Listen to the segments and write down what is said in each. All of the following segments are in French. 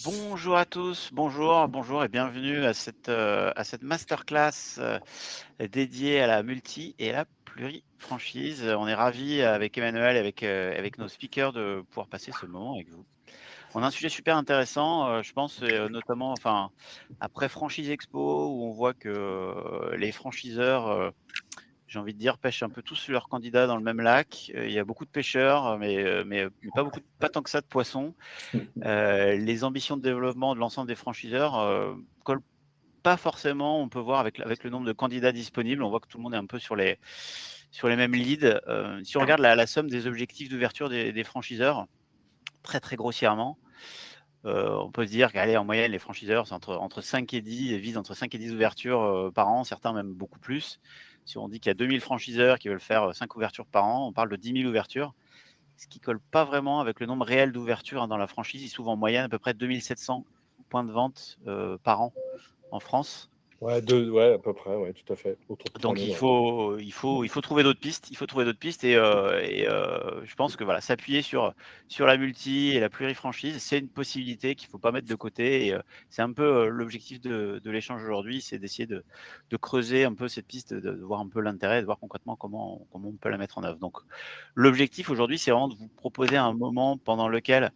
Bonjour à tous, bonjour et bienvenue à cette masterclass dédiée à la multi et à la plurifranchise. On est ravis avec Emmanuel et avec nos speakers de pouvoir passer ce moment avec vous. On a un sujet super intéressant, je pense, notamment après Franchise Expo où on voit que les franchiseurs, j'ai envie de dire, pêchent un peu tous leurs candidats dans le même lac. Il y a beaucoup de pêcheurs, mais pas tant que ça de poissons. Les ambitions de développement de l'ensemble des franchiseurs collent pas forcément. On peut voir avec le nombre de candidats disponibles, on voit que tout le monde est un peu sur les mêmes leads. Si on regarde la somme des objectifs d'ouverture des franchiseurs, très grossièrement, on peut se dire qu'allez, en moyenne, les franchiseurs, c'est entre 5 et 10, visent entre 5 et 10 ouvertures par an, certains même beaucoup plus. Si on dit qu'il y a 2000 franchiseurs qui veulent faire 5 ouvertures par an, on parle de 10 000 ouvertures, ce qui colle pas vraiment avec le nombre réel d'ouvertures dans la franchise. Ils s'ouvrent en moyenne à peu près 2700 points de vente par an en France. Ouais, à peu près, ouais, tout à fait. Donc il faut trouver d'autres pistes. Il faut trouver d'autres pistes et je pense que voilà, s'appuyer sur la multi et la plurifranchise, c'est une possibilité qu'il faut pas mettre de côté. Et c'est un peu l'objectif de l'échange aujourd'hui, c'est d'essayer de creuser un peu cette piste, de voir un peu l'intérêt, de voir concrètement comment on peut la mettre en œuvre. Donc l'objectif aujourd'hui, c'est vraiment de vous proposer un moment pendant lequel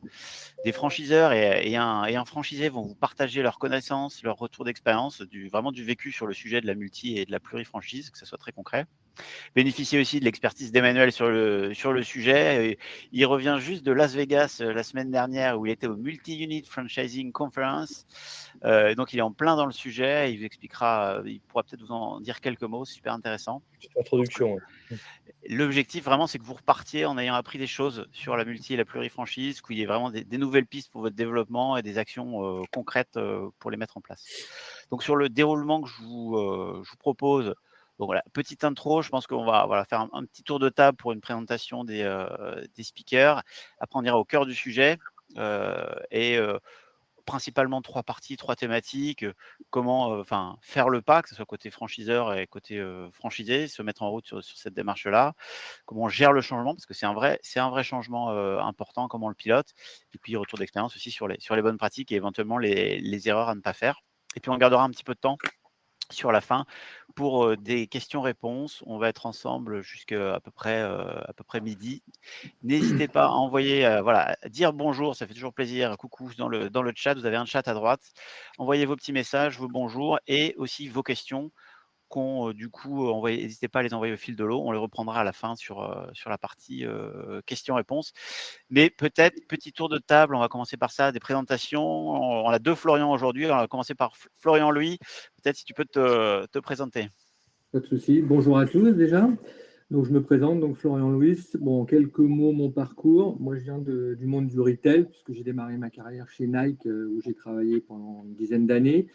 des franchiseurs et un franchisé vont vous partager leurs connaissances, leurs retours d'expérience, vraiment du vécu sur le sujet de la multi et de la plurifranchise, que ce soit très concret. Bénéficier aussi de l'expertise d'Emmanuel sur le sujet. Et il revient juste de Las Vegas la semaine dernière où il était au Multi-Unit Franchising Conference. Donc il est en plein dans le sujet. Il vous expliquera, il pourra peut-être vous en dire quelques mots, c'est super intéressant. Petite introduction. L'objectif vraiment, c'est que vous repartiez en ayant appris des choses sur la multi et la plurifranchise, qu'il y ait vraiment des nouvelles pistes pour votre développement et des actions concrètes pour les mettre en place. Donc sur le déroulement que je vous propose, donc voilà, petite intro, je pense qu'on va faire un petit tour de table pour une présentation des speakers. Après, on ira au cœur du sujet et principalement 3 parties, 3 thématiques, comment faire le pas, que ce soit côté franchiseur et côté franchisé, se mettre en route sur cette démarche-là. Comment on gère le changement, parce que c'est un vrai changement important, comment on le pilote. Et puis retour d'expérience aussi sur les bonnes pratiques et éventuellement les erreurs à ne pas faire. Et puis on gardera un petit peu de temps sur la fin pour des questions-réponses. On va être ensemble jusqu'à à peu près midi. N'hésitez pas à envoyer, à dire bonjour, ça fait toujours plaisir. Coucou dans le chat, vous avez un chat à droite. Envoyez vos petits messages, vos bonjours et aussi vos questions du coup, n'hésitez pas à les envoyer au fil de l'eau. On les reprendra à la fin sur la partie questions-réponses. Mais peut-être, petit tour de table, on va commencer par ça, des présentations. On a 2 Florian aujourd'hui. On va commencer par Florian Louis. Peut-être si tu peux te présenter. Pas de souci. Bonjour à tous déjà. Donc, je me présente, donc Florian Louis. Bon, en quelques mots, mon parcours. Moi, je viens du monde du retail, puisque j'ai démarré ma carrière chez Nike, où j'ai travaillé pendant une dizaine d'années,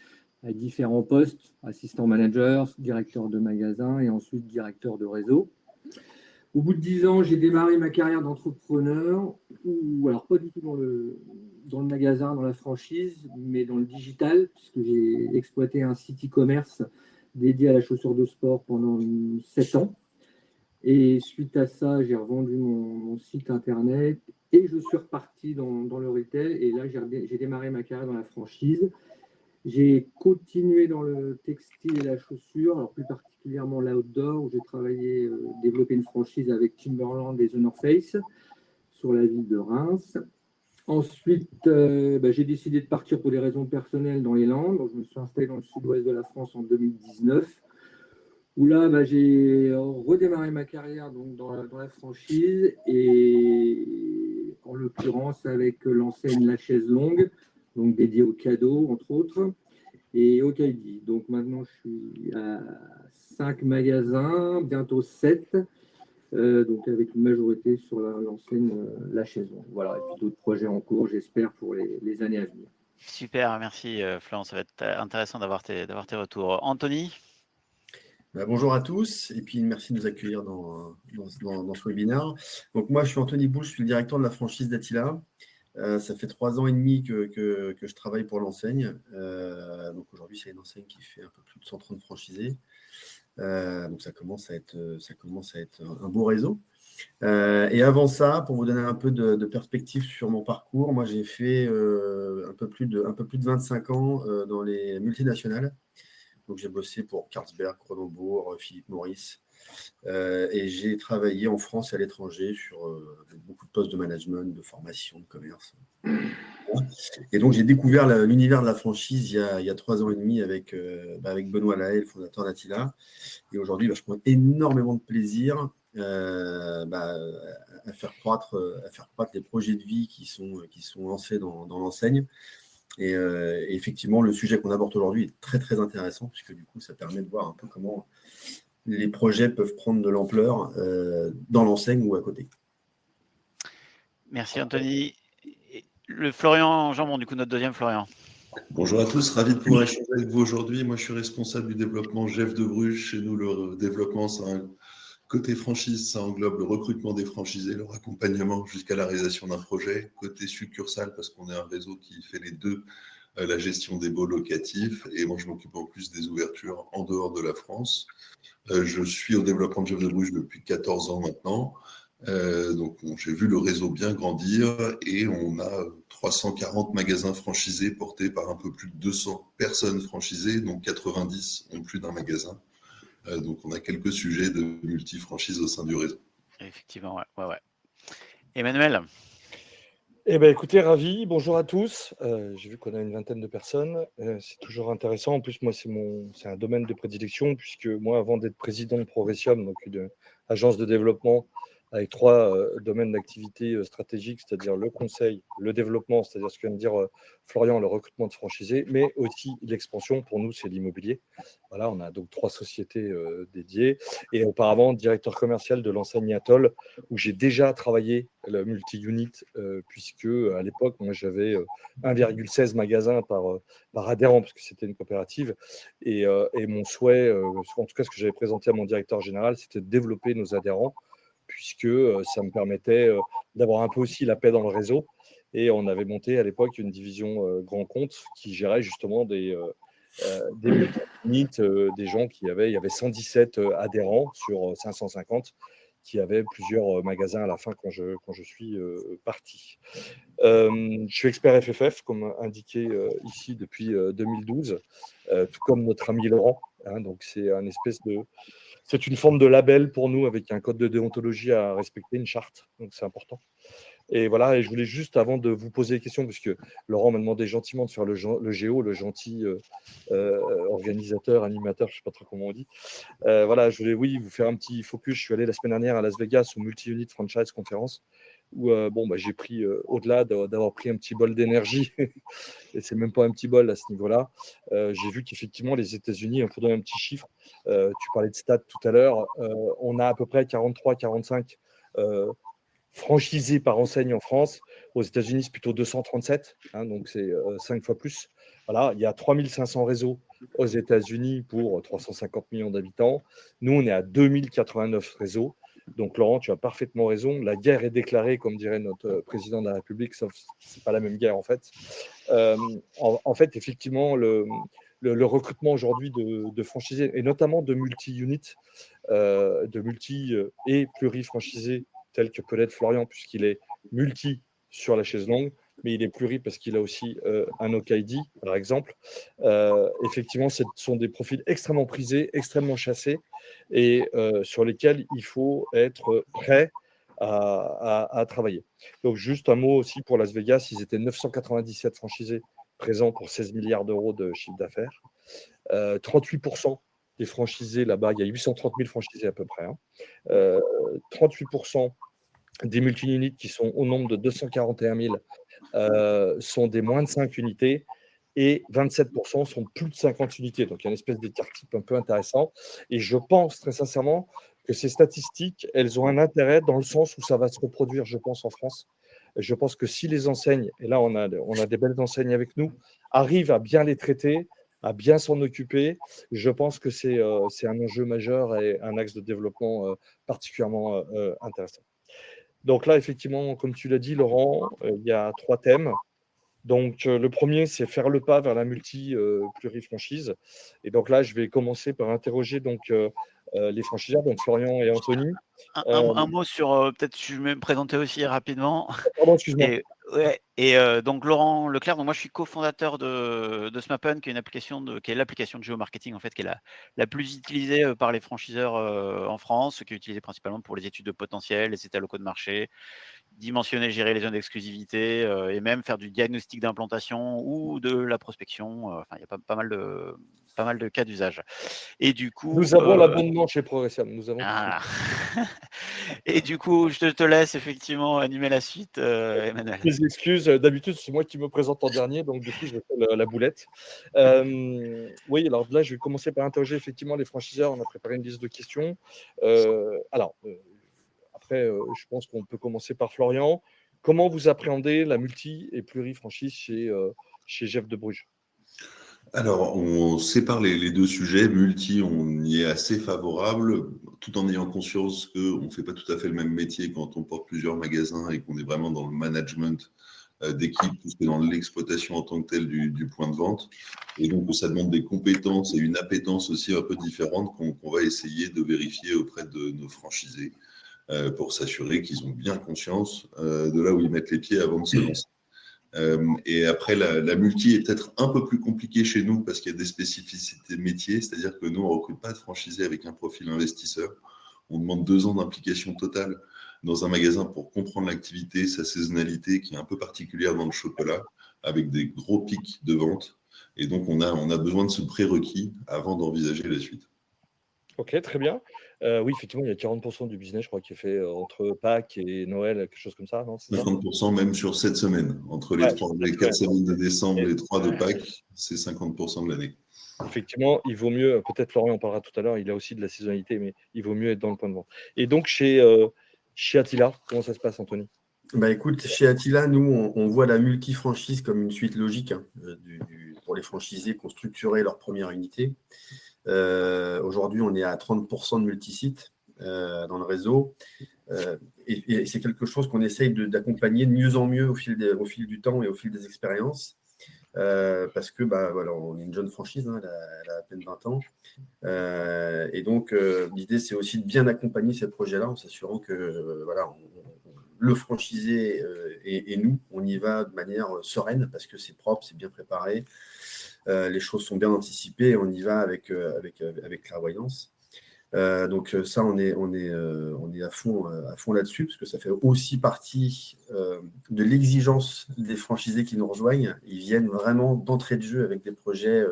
à différents postes, assistant manager, directeur de magasin et ensuite directeur de réseau. Au bout de 10 ans, j'ai démarré ma carrière d'entrepreneur, alors pas du tout dans le magasin, dans la franchise, mais dans le digital, puisque j'ai exploité un site e-commerce dédié à la chaussure de sport pendant 7 ans. Et suite à ça, j'ai revendu mon site internet et je suis reparti dans le retail. Et là, j'ai démarré ma carrière dans la franchise. J'ai continué dans le textile et la chaussure, alors plus particulièrement l'outdoor, où j'ai travaillé, développé une franchise avec Timberland et The North Face sur la ville de Reims. Ensuite, j'ai décidé de partir pour des raisons personnelles dans les Landes. Donc, je me suis installé dans le sud-ouest de la France en 2019, où là, j'ai redémarré ma carrière donc, dans la franchise, et en l'occurrence avec l'enseigne La Chaise Longue, donc dédiée aux cadeaux, entre autres, et au Kaidi. Donc maintenant, je suis à 5 magasins, bientôt 7, donc avec une majorité sur l'enseigne La Chaise Longue. Voilà, et puis d'autres projets en cours, j'espère, pour les années à venir. Super, merci Florent, ça va être intéressant d'avoir tes retours. Anthony? Bonjour à tous et puis merci de nous accueillir dans ce webinaire. Donc moi, je suis Anthony Boulle, je suis le directeur de la franchise d'Attila. Ça fait 3 ans et demi que je travaille pour l'enseigne. Donc aujourd'hui, c'est une enseigne qui fait un peu plus de 130 franchisés. Donc ça commence à être un beau réseau. Et avant ça, pour vous donner un peu de perspective sur mon parcours, moi j'ai fait un peu plus de 25 ans dans les multinationales. Donc j'ai bossé pour Carlsberg, Kronenbourg, Philippe Morris. Et j'ai travaillé en France et à l'étranger sur beaucoup de postes de management, de formation, de commerce. Et donc j'ai découvert l'univers de la franchise il y a 3 ans et demi avec Benoît Lahaye, le fondateur d'Attila. Et aujourd'hui, je prends énormément de plaisir à faire croître les projets de vie qui sont lancés dans l'enseigne. Et effectivement, le sujet qu'on aborde aujourd'hui est très, très intéressant, puisque du coup, ça permet de voir un peu comment les projets peuvent prendre de l'ampleur dans l'enseigne ou à côté. Merci Anthony. Le Florian Jambon, du coup, notre deuxième Florian. Bonjour à tous, ravi de pouvoir échanger avec vous aujourd'hui. Moi, je suis responsable du développement GEF de Bruges. Chez nous, le développement, c'est un côté franchise, ça englobe le recrutement des franchisés, leur accompagnement jusqu'à la réalisation d'un projet. Côté succursale, parce qu'on est un réseau qui fait les deux, la gestion des baux locatifs. Et moi, je m'occupe en plus des ouvertures en dehors de la France. Je suis au développement de GEF de Bruges depuis 14 ans maintenant. Donc, j'ai vu le réseau bien grandir et on a 340 magasins franchisés portés par un peu plus de 200 personnes franchisées, donc 90 ont plus d'un magasin. Donc, on a quelques sujets de multi-franchise au sein du réseau. Effectivement, ouais. Emmanuel. Eh bien, écoutez, ravi. Bonjour à tous. J'ai vu qu'on a une vingtaine de personnes. C'est toujours intéressant. En plus, moi, c'est un domaine de prédilection, puisque moi, avant d'être président de Progressium, donc une agence de développement avec 3 domaines d'activité stratégiques, c'est-à-dire le conseil, le développement, c'est-à-dire ce que vient de dire Florian, le recrutement de franchisés, mais aussi l'expansion. Pour nous, c'est l'immobilier. Voilà, on a donc 3 sociétés dédiées. Et auparavant, directeur commercial de l'enseigne Atoll, où j'ai déjà travaillé le multi-unit, puisque à l'époque, moi, j'avais 1,16 magasins par adhérent, parce que c'était une coopérative. Et mon souhait, en tout cas, ce que j'avais présenté à mon directeur général, c'était de développer nos adhérents, puisque ça me permettait d'avoir un peu aussi la paix dans le réseau. Et on avait monté à l'époque une division grand compte qui gérait justement des multi-units, des gens il y avait 117 adhérents sur 550 qui avaient plusieurs magasins à la fin quand je suis parti. Je suis expert FFF, comme indiqué ici depuis 2012, tout comme notre ami Laurent. Donc c'est une forme de label pour nous avec un code de déontologie à respecter, une charte, donc c'est important. Et voilà, et je voulais juste, avant de vous poser des questions, puisque Laurent m'a demandé gentiment de faire le géo, le gentil organisateur, animateur, je ne sais pas trop comment on dit. Voilà, je voulais, vous faire un petit focus. Je suis allé la semaine dernière à Las Vegas au Multi-Unit Franchise Conference, où j'ai pris, au-delà d'avoir pris un petit bol d'énergie, et c'est même pas un petit bol à ce niveau-là, j'ai vu qu'effectivement, les États-Unis, pour donner un petit chiffre, tu parlais de stats tout à l'heure, on a à peu près 43-45 franchisés par enseigne en France. Aux États-Unis, c'est plutôt 237, donc c'est 5 fois plus. Voilà, il y a 3500 réseaux aux États-Unis pour 350 millions d'habitants. Nous, on est à 2089 réseaux. Donc, Laurent, tu as parfaitement raison. La guerre est déclarée, comme dirait notre président de la République, sauf que ce n'est pas la même guerre, en fait. En fait, effectivement, le recrutement aujourd'hui de franchisés, et notamment de multi-units, de multi- et pluri-franchisés, tel que peut l'être Florian, puisqu'il est multi sur la chaise longue, mais il est pluri parce qu'il a aussi un OKID, par exemple. Effectivement, ce sont des profils extrêmement prisés, extrêmement chassés, et sur lesquels il faut être prêt à travailler. Donc, juste un mot aussi pour Las Vegas, ils étaient 997 franchisés présents pour 16 milliards d'euros de chiffre d'affaires. 38% des franchisés là-bas, il y a 830 000 franchisés à peu près. 38% des multi-units qui sont au nombre de 241 000 sont des moins de 5 unités et 27% sont plus de 50 unités. Donc, il y a une espèce d'écart type un peu intéressant. Et je pense très sincèrement que ces statistiques, elles ont un intérêt dans le sens où ça va se reproduire, je pense, en France. Je pense que si les enseignes, et là, on a des belles enseignes avec nous, arrivent à bien les traiter, à bien s'en occuper, je pense que c'est un enjeu majeur et un axe de développement particulièrement intéressant. Donc là, effectivement, comme tu l'as dit, Laurent, il y a 3 thèmes. Donc, le premier, c'est faire le pas vers la plurifranchise. Et donc là, je vais commencer par interroger les franchiseurs, donc Florian et Anthony. Un mot sur, peut-être je vais me présenter aussi rapidement. Pardon, excuse-moi. Donc Laurent Leclerc, donc moi je suis cofondateur de SmapUn, qui est l'application de géomarketing en fait, qui est la plus utilisée par les franchiseurs en France, qui est utilisée principalement pour les études de potentiel, les états locaux de marché, dimensionner, gérer les zones d'exclusivité et même faire du diagnostic d'implantation ou de la prospection. Enfin, il y a pas mal de cas d'usage. Et du coup, Nous avons l'abondement chez Progressium. Nous avons et du coup, je te laisse effectivement animer la suite, Emmanuel. Mes excuses. D'habitude, c'est moi qui me présente en dernier, donc du coup, je fais la boulette. Oui, alors là, je vais commencer par interroger effectivement les franchiseurs. On a préparé une liste de questions. Après, je pense qu'on peut commencer par Florian. Comment vous appréhendez la multi- et plurifranchise chez Jeff de Bruges? Alors, on sépare les deux sujets. Multi, on y est assez favorable, tout en ayant conscience qu'on ne fait pas tout à fait le même métier quand on porte plusieurs magasins et qu'on est vraiment dans le management d'équipe, plus que dans l'exploitation en tant que telle du point de vente. Et donc, ça demande des compétences et une appétence aussi un peu différente qu'on va essayer de vérifier auprès de nos franchisés pour s'assurer qu'ils ont bien conscience de là où ils mettent les pieds avant de se lancer. Et après, la multi est peut-être un peu plus compliquée chez nous parce qu'il y a des spécificités de métier, c'est-à-dire que nous, on ne recrute pas de franchisé avec un profil investisseur. On demande 2 ans d'implication totale dans un magasin pour comprendre l'activité, sa saisonnalité qui est un peu particulière dans le chocolat, avec des gros pics de vente. Et donc, on a besoin de ce prérequis avant d'envisager la suite. Ok, très bien. Oui, effectivement, il y a 40% du business, je crois, qui est fait entre Pâques et Noël, quelque chose comme ça, non? 50% même sur cette semaine. Entre les 4 semaines de décembre, les 3 de Pâques, c'est 50% de l'année. Effectivement, il vaut mieux, peut-être Florian en parlera tout à l'heure, il a aussi de la saisonnalité, mais il vaut mieux être dans le point de vente. Et donc, chez Attila, comment ça se passe, Anthony? Écoute, chez Attila, nous, on voit la multi-franchise comme une suite logique pour les franchisés qui ont structuré leur première unité. Aujourd'hui, on est à 30% de multisites dans le réseau. Et c'est quelque chose qu'on essaye d'accompagner de mieux en mieux au fil du temps et au fil des expériences. Parce que voilà, on est une jeune franchise, elle a à peine 20 ans. Et donc, l'idée, c'est aussi de bien accompagner ces projets-là en s'assurant que le franchisé et nous, on y va de manière sereine parce que c'est propre, c'est bien préparé, les choses sont bien anticipées et on y va avec clairvoyance. Donc ça, on est à fond là-dessus parce que ça fait aussi partie de l'exigence des franchisés qui nous rejoignent. Ils viennent vraiment d'entrée de jeu avec des projets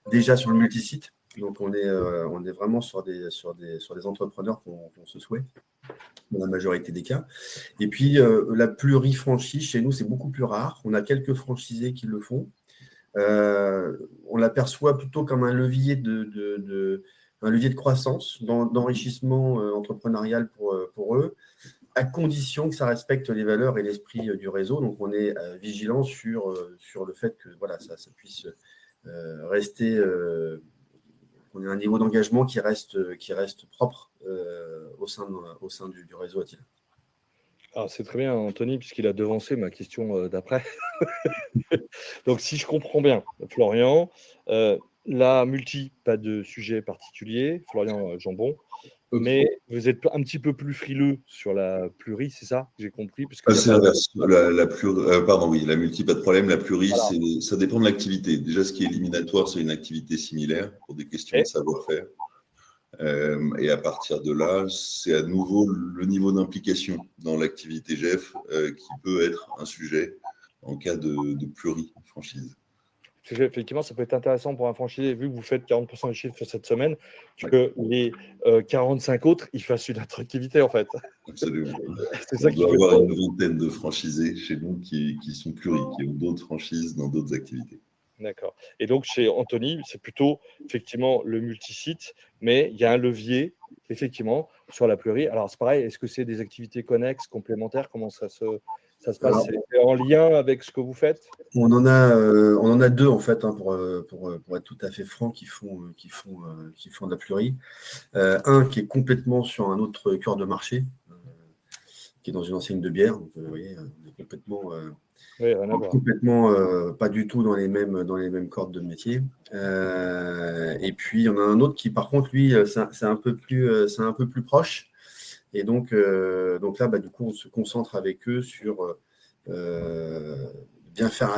déjà sur le multisite. Donc on est vraiment sur des entrepreneurs qu'on se souhaite dans la majorité des cas. Et puis la plurifranchise chez nous, c'est beaucoup plus rare. On a quelques franchisés qui le font. On l'aperçoit plutôt comme un levier de croissance, d'enrichissement entrepreneurial pour eux, à condition que ça respecte les valeurs et l'esprit du réseau. Donc, on est vigilant sur le fait que voilà, ça puisse rester, qu'on ait un niveau d'engagement qui reste propre au sein du réseau Attila. Ah, c'est très bien, Anthony, puisqu'il a devancé ma question d'après. Donc, si je comprends bien, Florian, la multi, pas de sujet particulier, Florian Jambon, mais vous êtes un petit peu plus frileux sur la pluri, c'est ça? J'ai compris. C'est l'inverse. La multi, pas de problème. La pluri, ça dépend de l'activité. Déjà, ce qui est éliminatoire, c'est une activité similaire pour des questions de savoir-faire. Et à partir de là, c'est à nouveau le niveau d'implication dans l'activité GEF qui peut être un sujet en cas de pluri-franchise. Effectivement, ça peut être intéressant pour un franchisé, vu que vous faites 40% de chiffre cette semaine, que les 45 autres, ils fassent une autre activité, en fait. Absolument. C'est ça On doit avoir une vingtaine de franchisés chez nous qui sont pluri, qui ont d'autres franchises dans d'autres activités. D'accord. Et donc, chez Anthony, c'est plutôt, effectivement, le multisite, mais il y a un levier, effectivement, sur la pluri. Alors, c'est pareil, est-ce que c'est des activités connexes, complémentaires? Comment ça se passe? C'est en lien avec ce que vous faites? On en a deux, en fait, pour être tout à fait franc, qui font de la pluri. Un qui est complètement sur un autre cœur de marché, qui est dans une enseigne de bière. Donc, vous voyez, on est complètement, Oui, rien à voir. pas du tout dans les mêmes cordes de métier. Et puis, il y en a un autre qui, par contre, lui, c'est un peu plus proche. Et donc là, du coup, on se concentre avec eux sur bien faire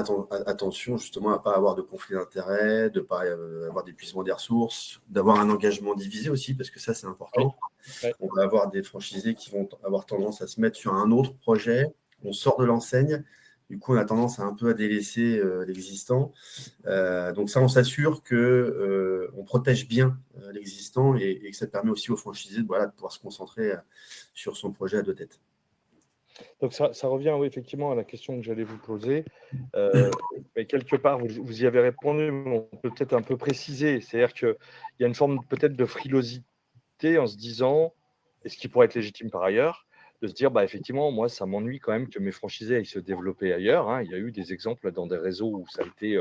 attention justement à ne pas avoir de conflit d'intérêts, de ne pas avoir d'épuisement des ressources, d'avoir un engagement divisé aussi, parce que ça, c'est important. Oui. On va avoir des franchisés qui vont avoir tendance à se mettre sur un autre projet. On sort de l'enseigne. Du coup, on a tendance un peu à délaisser l'existant. Donc ça, on s'assure qu'on protège bien l'existant et que ça permet aussi aux franchisés de pouvoir se concentrer sur son projet à deux têtes. Donc ça revient oui, effectivement à la question que j'allais vous poser. Mais quelque part, vous y avez répondu, mais on peut peut-être un peu préciser. C'est-à-dire qu'il y a une forme peut-être de frilosité en se disant, et ce qui pourrait être légitime par ailleurs, de se dire, effectivement, moi, ça m'ennuie quand même que mes franchisés aillent se développer ailleurs. Hein. Il y a eu des exemples dans des réseaux où ça a été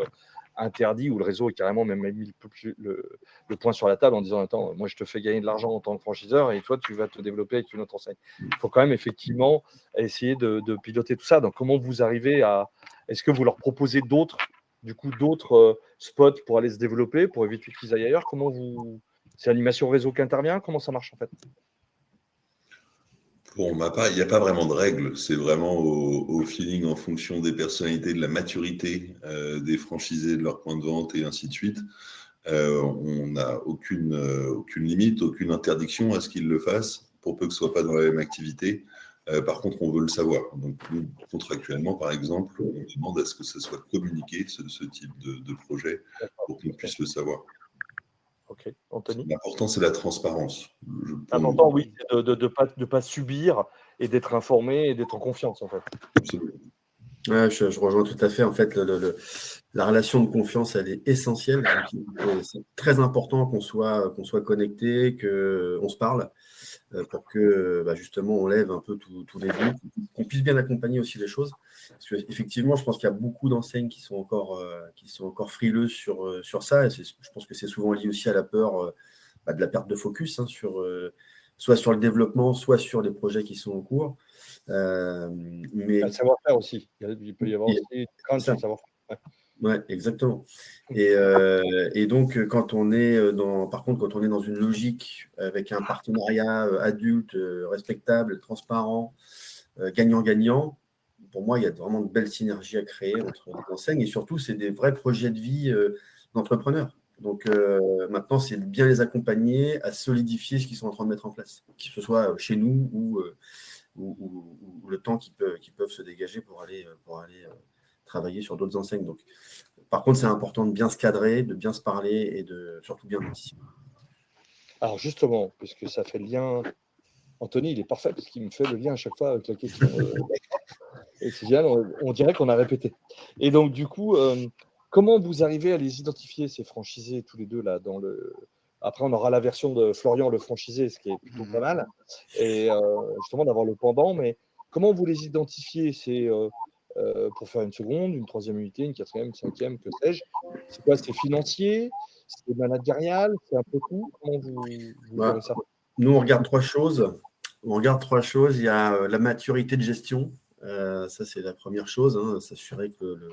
interdit, où le réseau est carrément même mis le point sur la table en disant, attends, moi, je te fais gagner de l'argent en tant que franchiseur et toi, tu vas te développer avec une autre enseigne. Il faut quand même effectivement essayer de piloter tout ça. Donc, comment vous arrivez à… Est-ce que vous leur proposez d'autres spots pour aller se développer, pour éviter qu'ils aillent ailleurs? C'est l'animation réseau qui intervient? Comment ça marche en fait? Pour ma part, il n'y a pas vraiment de règles. C'est vraiment au feeling en fonction des personnalités, de la maturité des franchisés, de leur point de vente et ainsi de suite. On n'a aucune limite, aucune interdiction à ce qu'ils le fassent, pour peu que ce ne soit pas dans la même activité. Par contre, on veut le savoir. Donc, nous, contractuellement, par exemple, on demande à ce que ça soit communiqué, ce type de projet, pour qu'on puisse le savoir. Ok, Anthony. L'important, c'est la transparence. L'important, oui, c'est de pas subir et d'être informé et d'être en confiance, en fait. Absolument. Ouais, je rejoins tout à fait. En fait, la relation de confiance, elle est essentielle. C'est très important qu'on soit connecté, qu'on se parle, pour que justement on lève un peu tous les doutes, qu'on puisse bien accompagner aussi les choses. Parce qu'effectivement, je pense qu'il y a beaucoup d'enseignes qui sont encore frileuses sur ça. Et je pense que c'est souvent lié aussi à la peur de la perte de focus, hein, soit sur le développement, soit sur les projets qui sont en cours. Mais le savoir-faire aussi. Il peut y avoir aussi crainte sur le savoir-faire. Ouais, exactement. Et donc, quand on est dans une logique avec un partenariat adulte, respectable, transparent, gagnant-gagnant, pour moi, il y a vraiment de belles synergies à créer entre les enseignes et surtout, c'est des vrais projets de vie d'entrepreneurs. Donc, maintenant, c'est de bien les accompagner à solidifier ce qu'ils sont en train de mettre en place, que ce soit chez nous ou le temps qu'ils peuvent se dégager pour aller travailler sur d'autres enseignes. Donc, par contre, c'est important de bien se cadrer, de bien se parler et de surtout bien anticiper. Alors justement, puisque ça fait le lien, Anthony, il est parfait parce qu'il me fait le lien à chaque fois avec la question. Et c'est génial, on dirait qu'on a répété. Et donc, du coup, comment vous arrivez à les identifier, ces franchisés, tous les deux là dans le… Après, on aura la version de Florian, le franchisé, ce qui est plutôt pas mal. Et justement, d'avoir le pendant. Mais comment vous les identifiez? C'est pour faire une seconde, une troisième unité, une quatrième, une cinquième, que sais-je. C'est quoi? C'est financier? C'est managérial? C'est un peu tout? Comment vous gérez ça? Nous, on regarde trois choses. Il y a la maturité de gestion. Ça, c'est la première chose. Hein, s'assurer que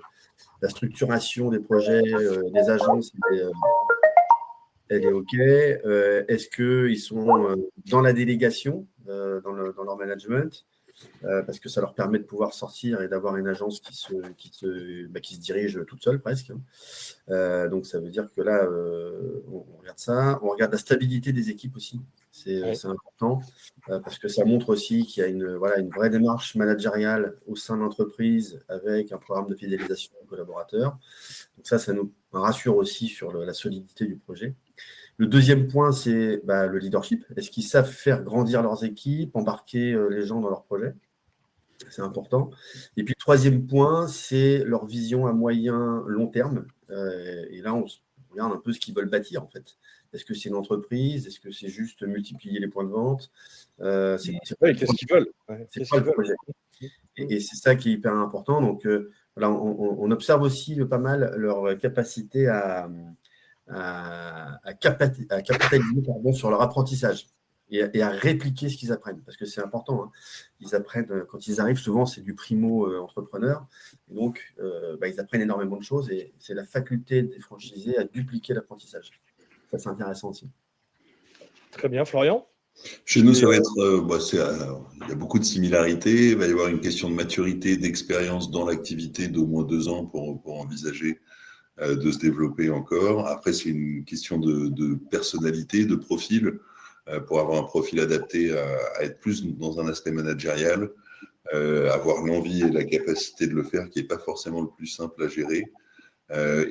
la structuration des projets, des agences, elle est OK. Est-ce qu'ils sont dans la délégation, dans leur management, parce que ça leur permet de pouvoir sortir et d'avoir une agence qui se dirige toute seule presque. Donc, ça veut dire que là, on regarde ça. On regarde la stabilité des équipes aussi. C'est important parce que ça montre aussi qu'il y a une vraie démarche managériale au sein de l'entreprise avec un programme de fidélisation des collaborateurs. Donc ça nous rassure aussi sur la solidité du projet. Le deuxième point, c'est le leadership. Est-ce qu'ils savent faire grandir leurs équipes, embarquer les gens dans leurs projets? C'est important. Et puis, le troisième point, c'est leur vision à moyen, long terme. Et là, on regarde un peu ce qu'ils veulent bâtir, en fait. Est-ce que c'est une entreprise? Est-ce que c'est juste multiplier les points de vente? Qu'est-ce qu'ils veulent? C'est quoi le projet? Et c'est ça qui est hyper important. Donc, on observe aussi pas mal leur capacité à capitaliser sur leur apprentissage. et à répliquer ce qu'ils apprennent, parce que c'est important. Hein. Ils apprennent, quand ils arrivent, souvent, c'est du primo-entrepreneur. Et donc, ils apprennent énormément de choses et c'est la faculté des franchisés à dupliquer l'apprentissage. Ça, c'est intéressant aussi. Très bien, Florian. Chez nous, ça va être, il y a beaucoup de similarités. Il va y avoir une question de maturité, d'expérience dans l'activité d'au moins 2 ans pour envisager de se développer encore. Après, c'est une question de personnalité, de profil, pour avoir un profil adapté à être plus dans un aspect managérial, avoir l'envie et la capacité de le faire, qui n'est pas forcément le plus simple à gérer.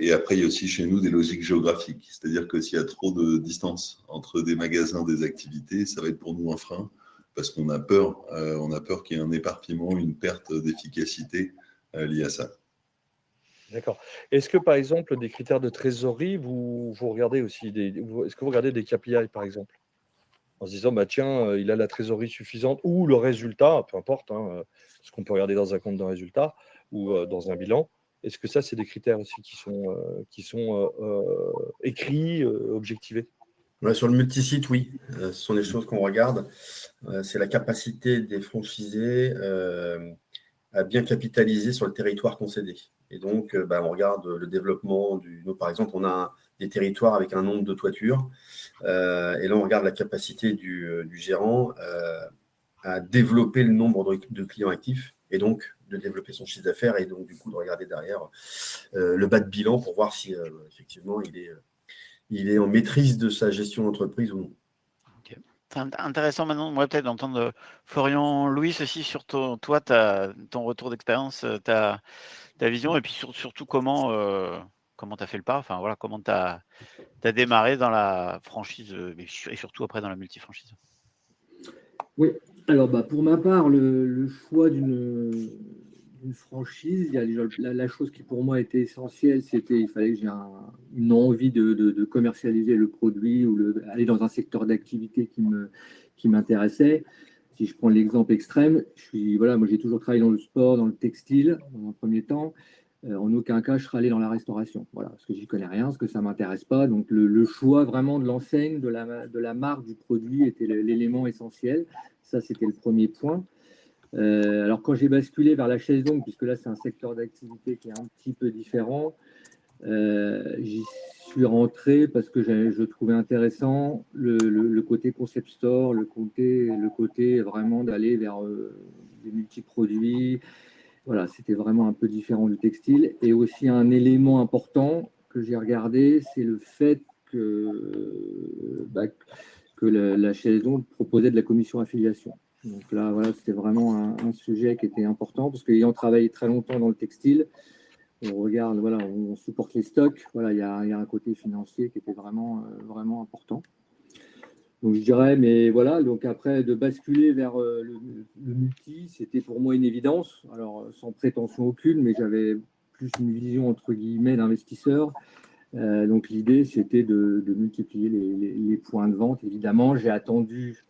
Et après, il y a aussi chez nous des logiques géographiques. C'est-à-dire que s'il y a trop de distance entre des magasins, des activités, ça va être pour nous un frein, parce qu'on a peur qu'il y ait un éparpillement, une perte d'efficacité liée à ça. D'accord. Est-ce que, par exemple, des critères de trésorerie, vous regardez aussi est-ce que vous regardez des KPI, par exemple, en se disant, tiens, il a la trésorerie suffisante ou le résultat, peu importe, hein, ce qu'on peut regarder dans un compte de résultat ou dans un bilan. Est-ce que ça, c'est des critères aussi qui sont écrits, objectivés? Ouais, sur le multisite, oui. Ce sont des choses qu'on regarde. C'est la capacité des franchisés à bien capitaliser sur le territoire concédé. Et donc, on regarde le développement nous, par exemple, on a des territoires avec un nombre de toitures. Et là, on regarde la capacité du gérant à développer le nombre de clients actifs et donc de développer son chiffre d'affaires et donc, du coup, de regarder derrière le bas de bilan pour voir si, effectivement, il est en maîtrise de sa gestion d'entreprise ou non. Okay. C'est intéressant maintenant, moi, peut-être d'entendre Florian Louis aussi sur ton retour d'expérience, ta vision, et puis surtout comment tu as fait le pas, enfin voilà, comment tu as démarré dans la franchise et surtout après dans la multifranchise. Oui, alors pour ma part, le choix d'une franchise, il y a la chose qui pour moi était essentielle, c'était il fallait que j'ai une envie de commercialiser le produit ou aller dans un secteur d'activité qui m'intéressait. Si je prends l'exemple extrême, moi j'ai toujours travaillé dans le sport, dans le textile, dans un premier temps. En aucun cas, je serais allé dans la restauration. Voilà, parce que j'y connais rien, parce que ça ne m'intéresse pas. Donc, le choix vraiment de l'enseigne, de la marque, du produit était l'élément essentiel. Ça, c'était le premier point. Alors, quand j'ai basculé vers la chaise longue, puisque là, c'est un secteur d'activité qui est un petit peu différent, j'y suis rentré parce que je trouvais intéressant le côté concept store, le côté vraiment d'aller vers des multiproduits. Voilà, c'était vraiment un peu différent du textile. Et aussi un élément important que j'ai regardé, c'est le fait que la chaise longue proposait de la commission affiliation. Donc là, voilà, c'était vraiment un sujet qui était important parce qu'ayant travaillé très longtemps dans le textile, on regarde, voilà, on supporte les stocks. Voilà, il y a un côté financier qui était vraiment, vraiment important. Donc je dirais, mais voilà, donc après de basculer vers le multi, c'était pour moi une évidence. Alors sans prétention aucune, mais j'avais plus une vision entre guillemets d'investisseur. Donc l'idée, c'était de multiplier les points de vente. Évidemment, j'ai attendu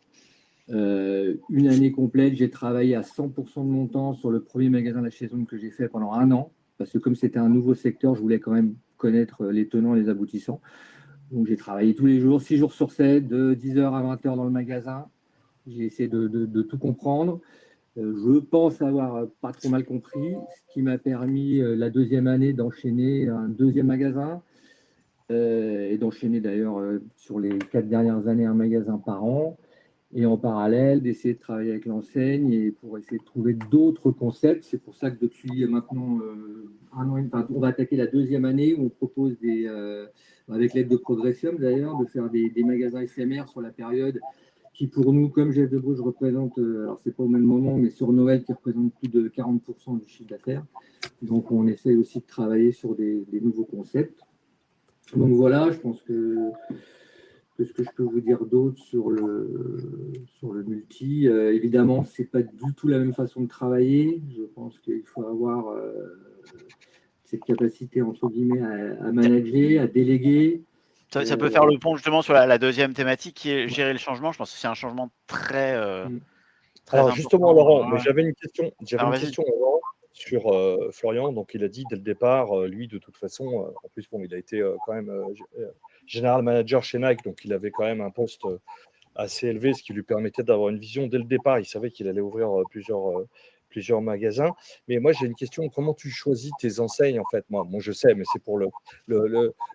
une année complète. J'ai travaillé à 100% de mon temps sur le premier magasin de la chaise longue que j'ai fait pendant 1 an. Parce que comme c'était un nouveau secteur, je voulais quand même connaître les tenants et les aboutissants. Donc, j'ai travaillé tous les jours, 6 jours sur 7, de 10h à 20h dans le magasin. J'ai essayé de tout comprendre. Je pense avoir pas trop mal compris, ce qui m'a permis la deuxième année d'enchaîner un deuxième magasin et d'enchaîner d'ailleurs sur les 4 dernières années un magasin par an. Et en parallèle, d'essayer de travailler avec l'enseigne et pour essayer de trouver d'autres concepts. C'est pour ça que depuis maintenant 1 an et demi, on va attaquer la deuxième année où on propose avec l'aide de Progressium d'ailleurs, de faire des magasins éphémères sur la période qui pour nous, comme Jeff de Bruges, représente, alors c'est pas au même moment, mais sur Noël qui représente plus de 40% du chiffre d'affaires. Donc on essaie aussi de travailler sur des nouveaux concepts. Donc voilà, je pense que ce que je peux vous dire d'autre sur le multi. Évidemment, ce n'est pas du tout la même façon de travailler. Je pense qu'il faut avoir cette capacité, entre guillemets, à manager, à déléguer. Ça peut faire le pont justement sur la deuxième thématique qui est gérer le changement. Je pense que c'est un changement très Alors important. justement, Laurent, j'avais une question, vas-y. Laurent, sur Florian. Donc, il a dit dès le départ, lui, de toute façon, en plus, il a été quand même général manager chez Nike, donc il avait quand même un poste assez élevé, ce qui lui permettait d'avoir une vision dès le départ. Il savait qu'il allait ouvrir plusieurs magasins. Mais moi, j'ai une question. Comment tu choisis tes enseignes, en fait? Moi, je sais, mais c'est pour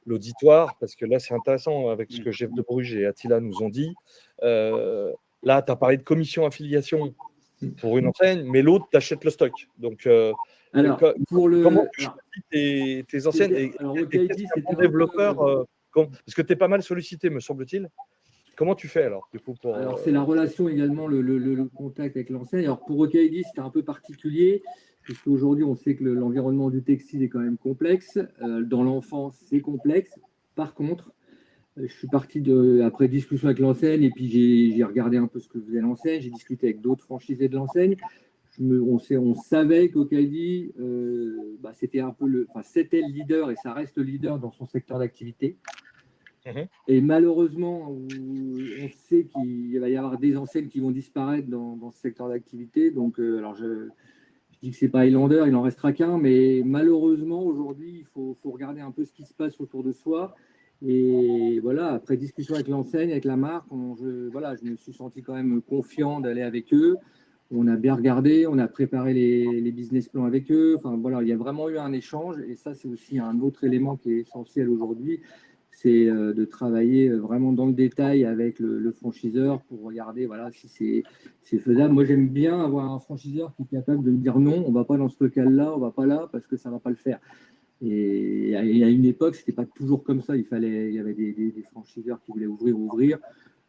l'auditoire, parce que là, c'est intéressant avec ce que Jeff de Bruges et Attila nous ont dit. Là, tu as parlé de commission affiliation pour une enseigne, mais l'autre, tu achètes le stock. Donc, Alors, comment tu choisis tes enseignes et c'était développeur, parce que tu es pas mal sollicité, me semble-t-il. Comment tu fais alors, du coup, pour… Alors, c'est la relation également, le contact avec l'enseigne. Alors, pour OKID, c'était un peu particulier, puisqu'aujourd'hui, on sait que l'environnement du textile est quand même complexe. Dans l'enfance, c'est complexe. Par contre, je suis parti après discussion avec l'enseigne, et puis j'ai regardé un peu ce que faisait l'enseigne. J'ai discuté avec d'autres franchisés de l'enseigne. On savait qu'OKID, c'était le leader, et ça reste le leader dans son secteur d'activité. Et malheureusement, on sait qu'il va y avoir des enseignes qui vont disparaître dans ce secteur d'activité. Donc, alors je dis que ce n'est pas Highlander, il n'en restera qu'un, mais malheureusement, aujourd'hui, il faut regarder un peu ce qui se passe autour de soi. Et voilà, après discussion avec l'enseigne, avec la marque, je me suis senti quand même confiant d'aller avec eux. On a bien regardé, on a préparé les business plans avec eux. Enfin, voilà, il y a vraiment eu un échange. Et ça, c'est aussi un autre élément qui est essentiel aujourd'hui. C'est de travailler vraiment dans le détail avec le franchiseur pour regarder si c'est faisable. Moi, j'aime bien avoir un franchiseur qui est capable de me dire non, on ne va pas dans ce local-là, on ne va pas là parce que ça ne va pas le faire. Et à une époque, ce n'était pas toujours comme ça. Il y avait des franchiseurs qui voulaient ouvrir.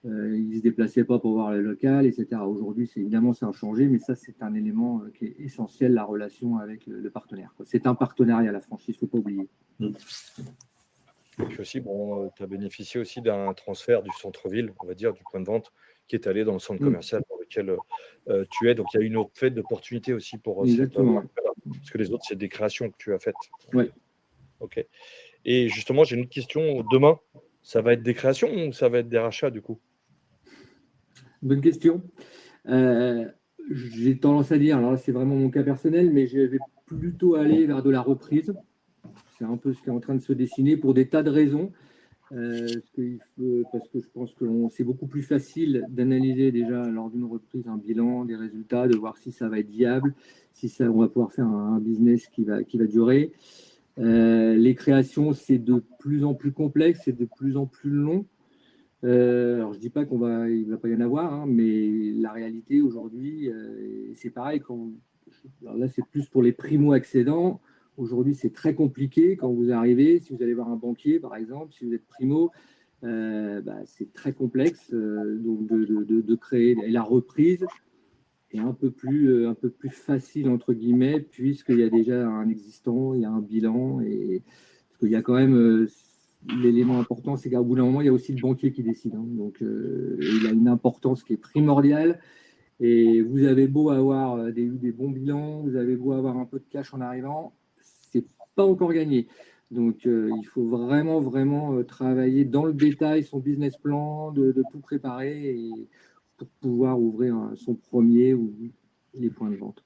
Ils ne se déplaçaient pas pour voir le local, etc. Aujourd'hui, évidemment, ça a changé, mais ça, c'est un élément qui est essentiel, la relation avec le partenaire. C'est un partenariat, la franchise, il ne faut pas oublier. Et puis aussi, tu as bénéficié aussi d'un transfert du centre-ville, on va dire, du point de vente, qui est allé dans le centre commercial dans lequel tu es. Donc, il y a une autre fête d'opportunité aussi pour cette marque, parce que les autres, c'est des créations que tu as faites. Oui. OK. Et justement, j'ai une autre question. Demain, ça va être des créations ou ça va être des rachats, du coup? Bonne question. J'ai tendance à dire, alors là, c'est vraiment mon cas personnel, mais je vais plutôt aller vers de la reprise. C'est un peu ce qui est en train de se dessiner pour des tas de raisons. Parce que je pense que c'est beaucoup plus facile d'analyser déjà lors d'une reprise un bilan, des résultats, de voir si ça va être viable, on va pouvoir faire un business qui va durer. Les créations, c'est de plus en plus complexe, c'est de plus en plus long. Alors, je ne dis pas qu'il ne va pas y en avoir, hein, mais la réalité aujourd'hui, c'est pareil. Alors là, c'est plus pour les primo-accédants. Aujourd'hui, c'est très compliqué quand vous arrivez. Si vous allez voir un banquier, par exemple, si vous êtes primo, c'est très complexe donc de créer. Et la reprise est un peu plus facile, entre guillemets, puisqu'il y a déjà un existant, il y a un bilan. Parce qu'il y a quand même… l'élément important, c'est qu'à bout d'un moment, il y a aussi le banquier qui décide. Hein. Donc, il a une importance qui est primordiale. Et vous avez beau avoir des bons bilans, vous avez beau avoir un peu de cash en arrivant, c'est pas encore gagné. Donc, il faut vraiment, vraiment travailler dans le détail son business plan, de tout préparer pour pouvoir ouvrir son premier ou les points de vente.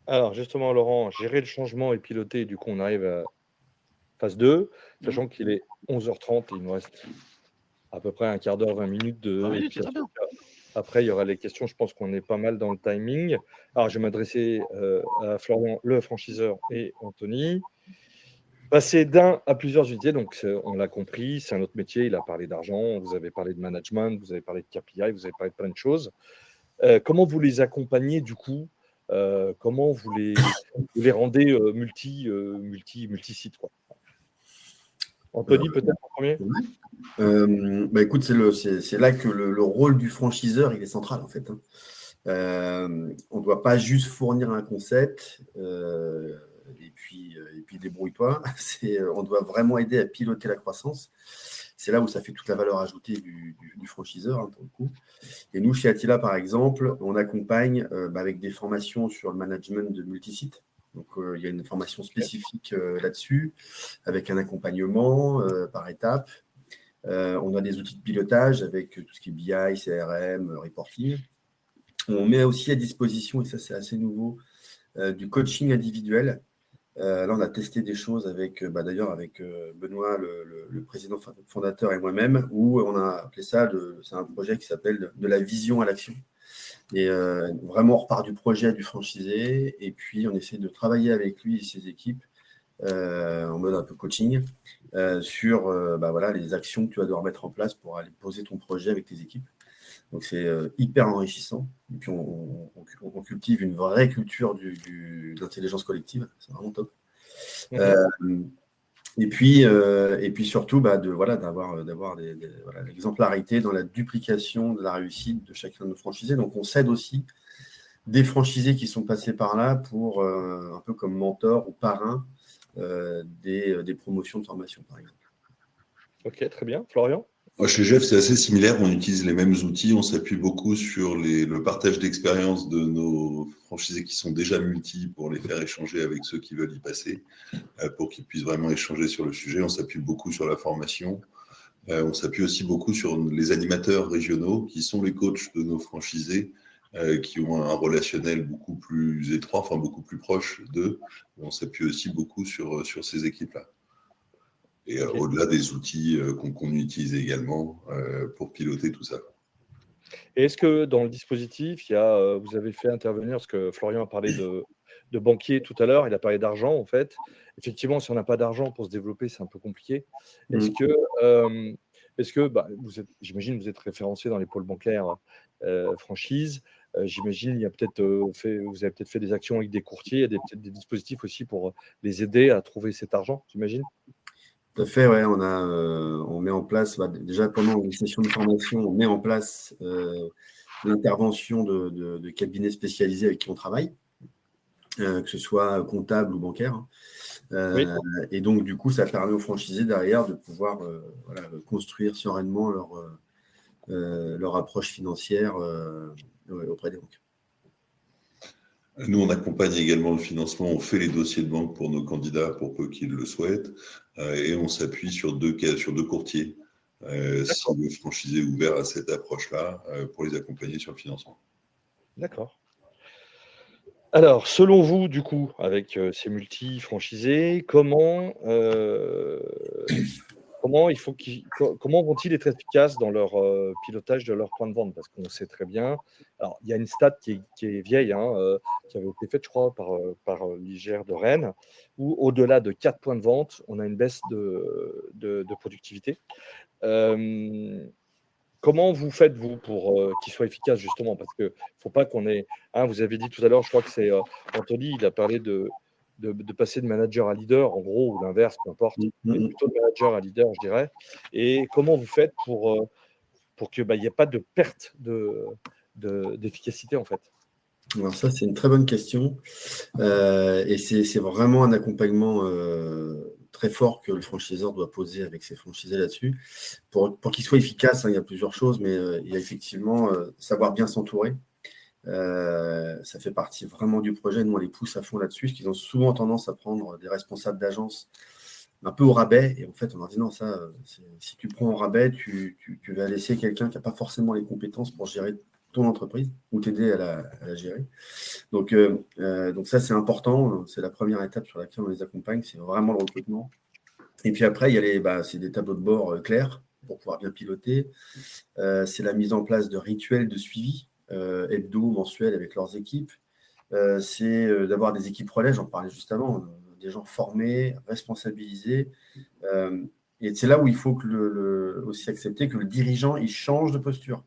Alors, justement, Laurent, gérer le changement et piloter, du coup, on arrive à phase 2, sachant qu'il est 11h30 et il nous reste à peu près un quart d'heure, 20 minutes Après, il y aura les questions. Je pense qu'on est pas mal dans le timing. Alors, je vais m'adresser à Florian, le franchiseur, et Anthony. Passer d'un à plusieurs unités, donc on l'a compris, c'est un autre métier. Il a parlé d'argent, vous avez parlé de management, vous avez parlé de KPI, vous avez parlé de plein de choses. Comment vous les accompagnez du coup? Comment vous les rendez multi-sites, quoi? Anthony, peut-être en premier? Écoute, c'est là que le rôle du franchiseur, il est central, en fait. On ne doit pas juste fournir un concept et puis débrouille-toi. On doit vraiment aider à piloter la croissance. C'est là où ça fait toute la valeur ajoutée du franchiseur, hein, pour le coup. Et nous, chez Attila, par exemple, on accompagne avec des formations sur le management de multisites. Donc, il y a une formation spécifique là-dessus, avec un accompagnement par étapes. On a des outils de pilotage avec tout ce qui est BI, CRM, reporting. On met aussi à disposition, et ça c'est assez nouveau, du coaching individuel Là, on a testé des choses avec, d'ailleurs, avec Benoît, le président fondateur et moi-même, où on a appelé ça, c'est un projet qui s'appelle de la vision à l'action. Et vraiment, on repart du projet du franchisé, et puis on essaie de travailler avec lui et ses équipes en mode un peu coaching sur les actions que tu vas devoir mettre en place pour aller poser ton projet avec tes équipes. Donc, c'est hyper enrichissant. Et puis, on cultive une vraie culture d'intelligence collective. C'est vraiment top. Et puis surtout, d'avoir l'exemplarité dans la duplication de la réussite de chacun de nos franchisés. Donc, on s'aide aussi des franchisés qui sont passés par là pour, un peu comme mentor ou parrain des promotions de formation, par exemple. Ok, très bien. Florian? Chez Jeff, c'est assez similaire. On utilise les mêmes outils. On s'appuie beaucoup sur le partage d'expérience de nos franchisés qui sont déjà multi pour les faire échanger avec ceux qui veulent y passer, pour qu'ils puissent vraiment échanger sur le sujet. On s'appuie beaucoup sur la formation. On s'appuie aussi beaucoup sur les animateurs régionaux qui sont les coachs de nos franchisés, qui ont un relationnel beaucoup plus étroit, enfin beaucoup plus proche d'eux. On s'appuie aussi beaucoup sur ces équipes-là. Et au-delà des outils qu'on utilise également pour piloter tout ça. Et est-ce que dans le dispositif, vous avez fait intervenir, parce que Florian a parlé de banquier tout à l'heure, il a parlé d'argent en fait. Effectivement, si on n'a pas d'argent pour se développer, c'est un peu compliqué. Est-ce que j'imagine que vous êtes référencé dans les pôles bancaires franchise. J'imagine vous avez peut-être fait des actions avec des courtiers, il y a peut-être des dispositifs aussi pour les aider à trouver cet argent, j'imagine. Tout à fait, ouais. On met en place, déjà pendant une session de formation, on met en place l'intervention de cabinets spécialisés avec qui on travaille, que ce soit comptable ou bancaire. Oui. Et donc, du coup, ça permet aux franchisés derrière de pouvoir construire sereinement leur approche financière auprès des banques. Nous, on accompagne également le financement, on fait les dossiers de banque pour nos candidats, pour peu qu'ils le souhaitent, et on s'appuie sur deux courtiers, si le franchisé est ouvert à cette approche-là, pour les accompagner sur le financement. D'accord. Alors, selon vous, du coup, avec ces multi-franchisés, comment vont-ils être efficaces dans leur pilotage de leur point de vente? Parce qu'on sait très bien. Alors, il y a une stat qui est vieille, qui avait été faite, je crois, par l'IGR de Rennes, où au-delà de 4 points de vente, on a une baisse de productivité. Comment vous faites, vous, pour qu'ils soient efficaces, justement? Parce qu'il ne faut pas qu'on ait… vous avez dit tout à l'heure, je crois que c'est Anthony, il a parlé de passer de manager à leader, en gros, ou l'inverse, peu importe, mais plutôt de manager à leader, je dirais. Et comment vous faites pour qu'il n'y ait pas de perte d'efficacité, en fait? Alors ça, c'est une très bonne question. Et c'est vraiment un accompagnement très fort que le franchiseur doit poser avec ses franchisés là-dessus. Pour qu'il soit efficace, il y a plusieurs choses, mais il y a effectivement savoir bien s'entourer. Ça fait partie vraiment du projet. Nous, on les pousse à fond là-dessus, parce qu'ils ont souvent tendance à prendre des responsables d'agence un peu au rabais. Et en fait, on leur dit non, si tu prends au rabais, tu vas laisser quelqu'un qui n'a pas forcément les compétences pour gérer ton entreprise ou t'aider à la gérer. Donc ça, c'est important. C'est la première étape sur laquelle on les accompagne. C'est vraiment le recrutement. Et puis après, il y a c'est des tableaux de bord clairs pour pouvoir bien piloter. C'est la mise en place de rituels de suivi hebdo, mensuel avec leurs équipes. C'est d'avoir des équipes relais, j'en parlais juste avant, des gens formés, responsabilisés. Et c'est là où il faut aussi accepter que le dirigeant, il change de posture.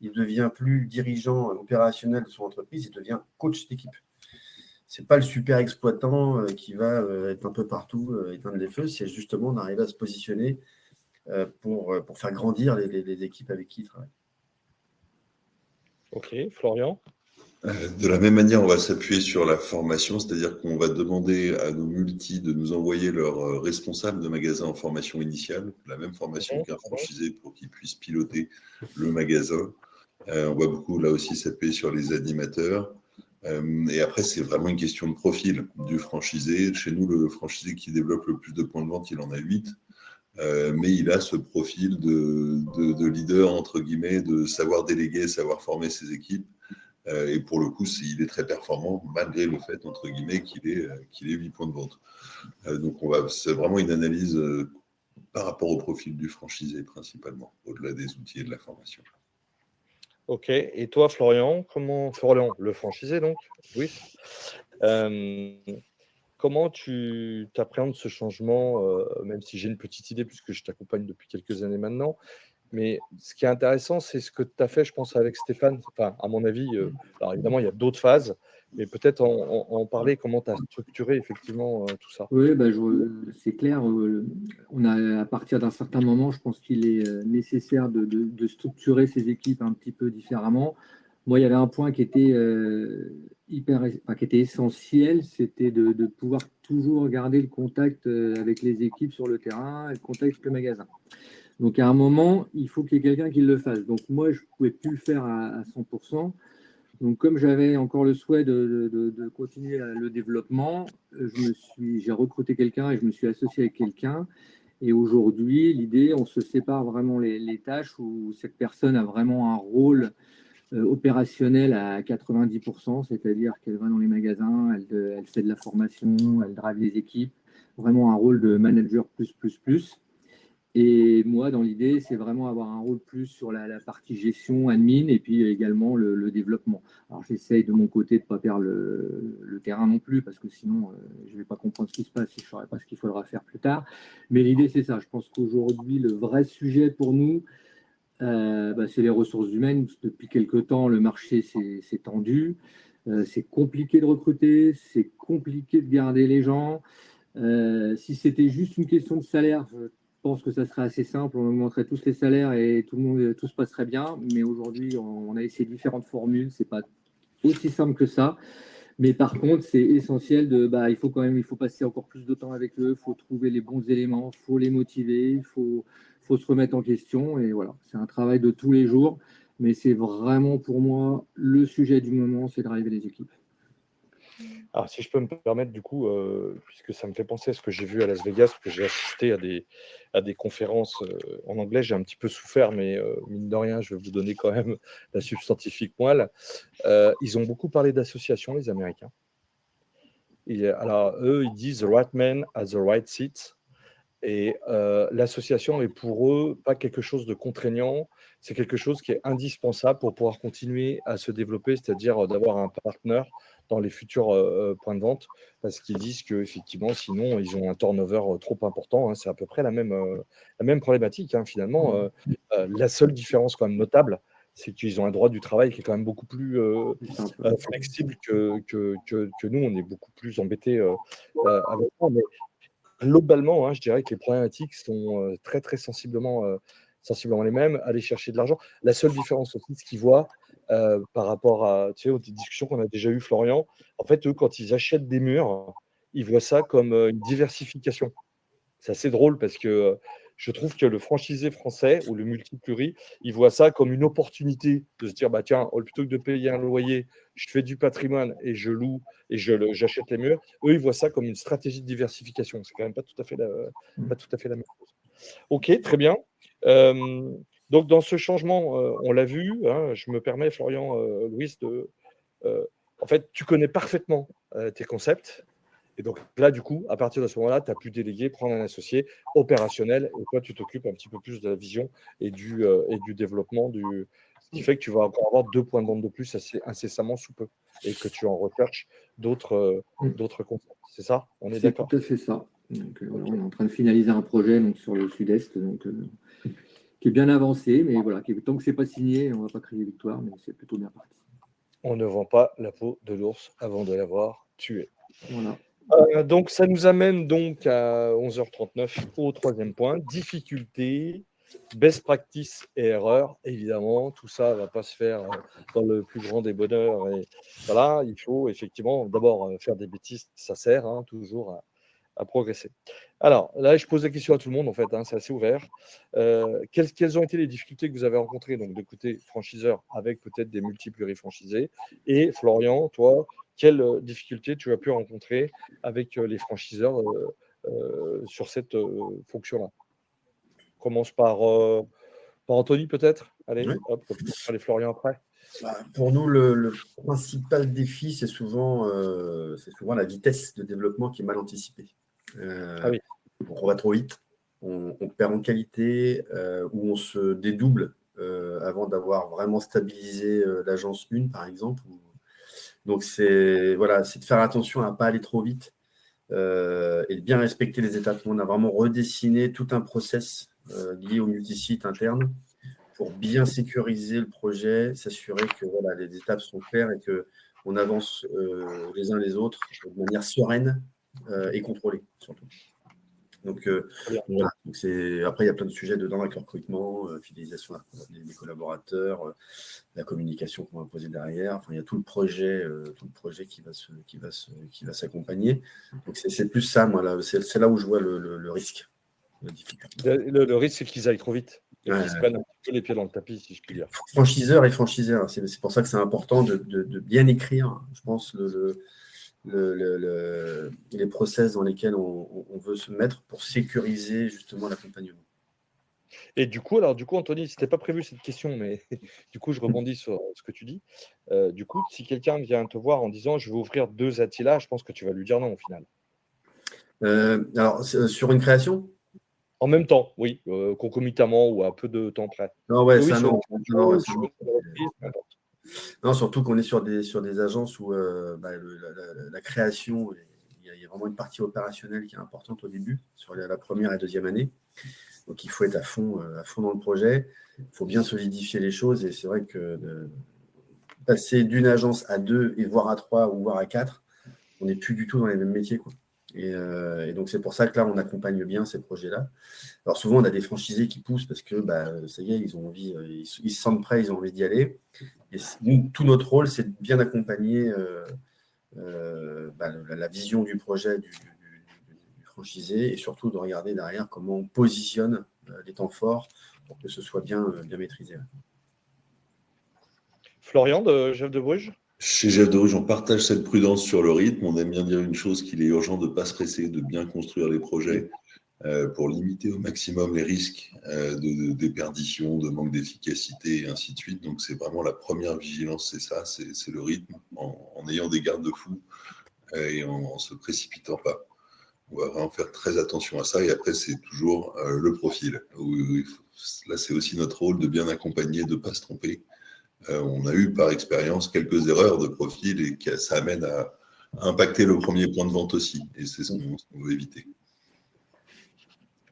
Il ne devient plus dirigeant opérationnel de son entreprise, il devient coach d'équipe. Ce n'est pas le super exploitant qui va être un peu partout, éteindre les feux, c'est justement d'arriver à se positionner pour faire grandir les équipes avec qui il travaille. Ok, Florian? De la même manière, on va s'appuyer sur la formation, c'est-à-dire qu'on va demander à nos multis de nous envoyer leurs responsables de magasin en formation initiale, la même formation qu'un franchisé pour qu'ils puissent piloter le magasin. On va beaucoup, là aussi, s'appuyer sur les animateurs. Et après, c'est vraiment une question de profil du franchisé. Chez nous, le franchisé qui développe le plus de points de vente, il en a 8. Mais il a ce profil de leader, entre guillemets, de savoir déléguer, savoir former ses équipes. Et pour le coup, il est très performant, malgré le fait, entre guillemets, qu'il ait 8 points de vente. Donc, c'est vraiment une analyse par rapport au profil du franchisé, principalement, au-delà des outils et de la formation. Ok. Et toi, Florian, le franchisé, donc, Louis, comment tu t'appréhendes ce changement, même si j'ai une petite idée, puisque je t'accompagne depuis quelques années maintenant. Mais ce qui est intéressant, c'est ce que tu as fait, je pense, avec Stéphane. Enfin, à mon avis, alors évidemment, il y a d'autres phases, mais peut-être en parler, comment tu as structuré effectivement tout ça. Oui, bah, c'est clair. À partir d'un certain moment, je pense qu'il est nécessaire de structurer ces équipes un petit peu différemment. Moi, il y avait un point qui était qui était essentiel, c'était de pouvoir toujours garder le contact avec les équipes sur le terrain et le contact avec le magasin. Donc, à un moment, il faut qu'il y ait quelqu'un qui le fasse. Donc, moi, je ne pouvais plus le faire à 100%. Donc, comme j'avais encore le souhait de continuer le développement, j'ai recruté quelqu'un et je me suis associé avec quelqu'un. Et aujourd'hui, l'idée, on se sépare vraiment les tâches où cette personne a vraiment un rôle opérationnel à 90%, c'est-à-dire qu'elle va dans les magasins, elle fait de la formation, elle drive les équipes, vraiment un rôle de manager plus. Et moi, dans l'idée, c'est vraiment avoir un rôle plus sur la partie gestion, admin, et puis également le développement. Alors, j'essaye de mon côté de ne pas perdre le terrain non plus, parce que sinon, je ne vais pas comprendre ce qui se passe si je ne saurais pas ce qu'il faudra faire plus tard. Mais l'idée, c'est ça. Je pense qu'aujourd'hui, le vrai sujet pour nous, c'est les ressources humaines. Depuis quelque temps, le marché s'est tendu. C'est compliqué de recruter, c'est compliqué de garder les gens. Si c'était juste une question de salaire, je pense que ça serait assez simple. On augmenterait tous les salaires et tout se passerait bien. Mais aujourd'hui, on a essayé différentes formules. C'est pas aussi simple que ça. Mais par contre, c'est essentiel il faut passer encore plus de temps avec eux. Il faut trouver les bons éléments, il faut les motiver, il faut se remettre en question. Et voilà, c'est un travail de tous les jours. Mais c'est vraiment pour moi le sujet du moment, c'est de driver les équipes. Alors, si je peux me permettre, du coup, puisque ça me fait penser à ce que j'ai vu à Las Vegas, parce que j'ai assisté à des conférences en anglais, j'ai un petit peu souffert, mais mine de rien, je vais vous donner quand même la substantifique moelle. Ils ont beaucoup parlé d'associations, les Américains. Alors, eux, ils disent « the right man at the right seat ». Et l'association est pour eux pas quelque chose de contraignant, c'est quelque chose qui est indispensable pour pouvoir continuer à se développer, c'est-à-dire d'avoir un partenaire dans les futurs points de vente, parce qu'ils disent qu'effectivement, sinon, ils ont un turnover trop important. Hein. C'est à peu près la même problématique, hein, finalement. La seule différence quand même notable, c'est qu'ils ont un droit du travail qui est quand même beaucoup plus flexible que nous. On est beaucoup plus embêtés avec ça. Mais globalement, hein, je dirais que les problématiques sont très, très sensiblement les mêmes. Aller chercher de l'argent. La seule différence aussi, ce qu'ils voient par rapport aux discussions qu'on a déjà eues, Florian, en fait, eux, quand ils achètent des murs, ils voient ça comme une diversification. C'est assez drôle parce que je trouve que le franchisé français ou le multipluri, il voit ça comme une opportunité de se dire, bah tiens, plutôt que de payer un loyer, je fais du patrimoine et je loue et j'achète les murs. Eux, ils voient ça comme une stratégie de diversification. C'est quand même pas tout à fait la même chose. Ok, très bien. Donc, dans ce changement, on l'a vu, hein, je me permets, Florian, Louis, en fait, tu connais parfaitement tes concepts. Et donc là, du coup, à partir de ce moment-là, tu as pu déléguer, prendre un associé opérationnel, et toi, tu t'occupes un petit peu plus de la vision et du développement, ce qui fait que tu vas encore avoir 2 points de vente de plus incessamment sous peu, et que tu en recherches d'autres concepts. C'est ça? On est d'accord? C'est tout à fait ça. Donc, voilà, on est en train de finaliser un projet sur le sud-est, qui est bien avancé, mais voilà, tant que ce n'est pas signé, on ne va pas crier victoire, mais c'est plutôt bien parti. On ne vend pas la peau de l'ours avant de l'avoir tué. Voilà. Donc, ça nous amène donc à 11h39 au 3e point. Difficulté, best practice et erreur. Évidemment, tout ça ne va pas se faire dans le plus grand des bonheurs. Et voilà, il faut effectivement d'abord faire des bêtises. Ça sert toujours à progresser. Alors, là, je pose la question à tout le monde, en fait, c'est assez ouvert. Quelles ont été les difficultés que vous avez rencontrées, donc, de côté franchiseur, avec peut-être des multi-plurifranchisés? Et Florian, toi, quelles difficultés tu as pu rencontrer avec les franchiseurs sur cette fonction-là? On commence par Anthony, peut-être? Allez, Ouais. hop, allez, Florian après. Pour nous, le principal défi, c'est souvent la vitesse de développement qui est mal anticipée. Ah oui. On va trop vite, on perd en qualité, ou on se dédouble avant d'avoir vraiment stabilisé l'agence 1, par exemple. Donc, c'est de faire attention à ne pas aller trop vite et de bien respecter les étapes. On a vraiment redessiné tout un process lié au multisite interne pour bien sécuriser le projet, s'assurer que les étapes sont claires et qu'on avance les uns les autres de manière sereine et contrôlée, surtout. Donc, voilà. Donc, après, il y a plein de sujets dedans avec le recrutement, fidélisation des collaborateurs, la communication qu'on va poser derrière. Enfin, il y a tout le projet qui va s'accompagner. Donc, c'est plus ça, moi, là, c'est là où je vois le risque, la difficulté. Le risque, c'est qu'ils aillent trop vite et qu'ils se prennent un petit peu les pieds dans le tapis, si je puis dire. Franchiseur et franchiseur, c'est pour ça que c'est important de bien écrire, je pense, les process dans lesquels on veut se mettre pour sécuriser justement l'accompagnement. Et du coup, Anthony, c'était pas prévu cette question, mais du coup, je rebondis sur ce que tu dis. Du coup, si quelqu'un vient te voir en disant je vais ouvrir 2 Attila, je pense que tu vas lui dire non au final. Alors, sur une création? En même temps, oui, concomitamment ou à peu de temps près. Non, ouais, Oui, ça, non. Non, sur une reprise, n'importe. Non, surtout qu'on est sur des agences où la création, il y a vraiment une partie opérationnelle qui est importante au début, sur la première et deuxième année. Donc, il faut être à fond dans le projet. Il faut bien solidifier les choses. Et c'est vrai que passer d'une agence à 2 et voire à 3 ou voire à 4, on n'est plus du tout dans les mêmes métiers, quoi. Et donc, c'est pour ça que là, on accompagne bien ces projets-là. Alors, souvent, on a des franchisés qui poussent parce que ça y est, ils ont envie, ils se sentent prêts, ils ont envie d'y aller. Et nous, tout notre rôle, c'est de bien accompagner la vision du projet du franchisé et surtout de regarder derrière comment on positionne les temps forts pour que ce soit bien maîtrisé. Florian, de Jeff de Bruges. Chez Jeff de Bruges, on partage cette prudence sur le rythme. On aime bien dire une chose, qu'il est urgent de ne pas se presser, de bien construire les projets pour limiter au maximum les risques de déperdition, de manque d'efficacité et ainsi de suite. Donc, c'est vraiment la première vigilance, c'est ça, c'est le rythme, en ayant des garde-fous et en se précipitant pas. On va vraiment faire très attention à ça. Et après, c'est toujours le profil. Là, c'est aussi notre rôle de bien accompagner, de ne pas se tromper. On a eu par expérience quelques erreurs de profil et ça amène à impacter le premier point de vente aussi. Et c'est ce qu'on veut éviter.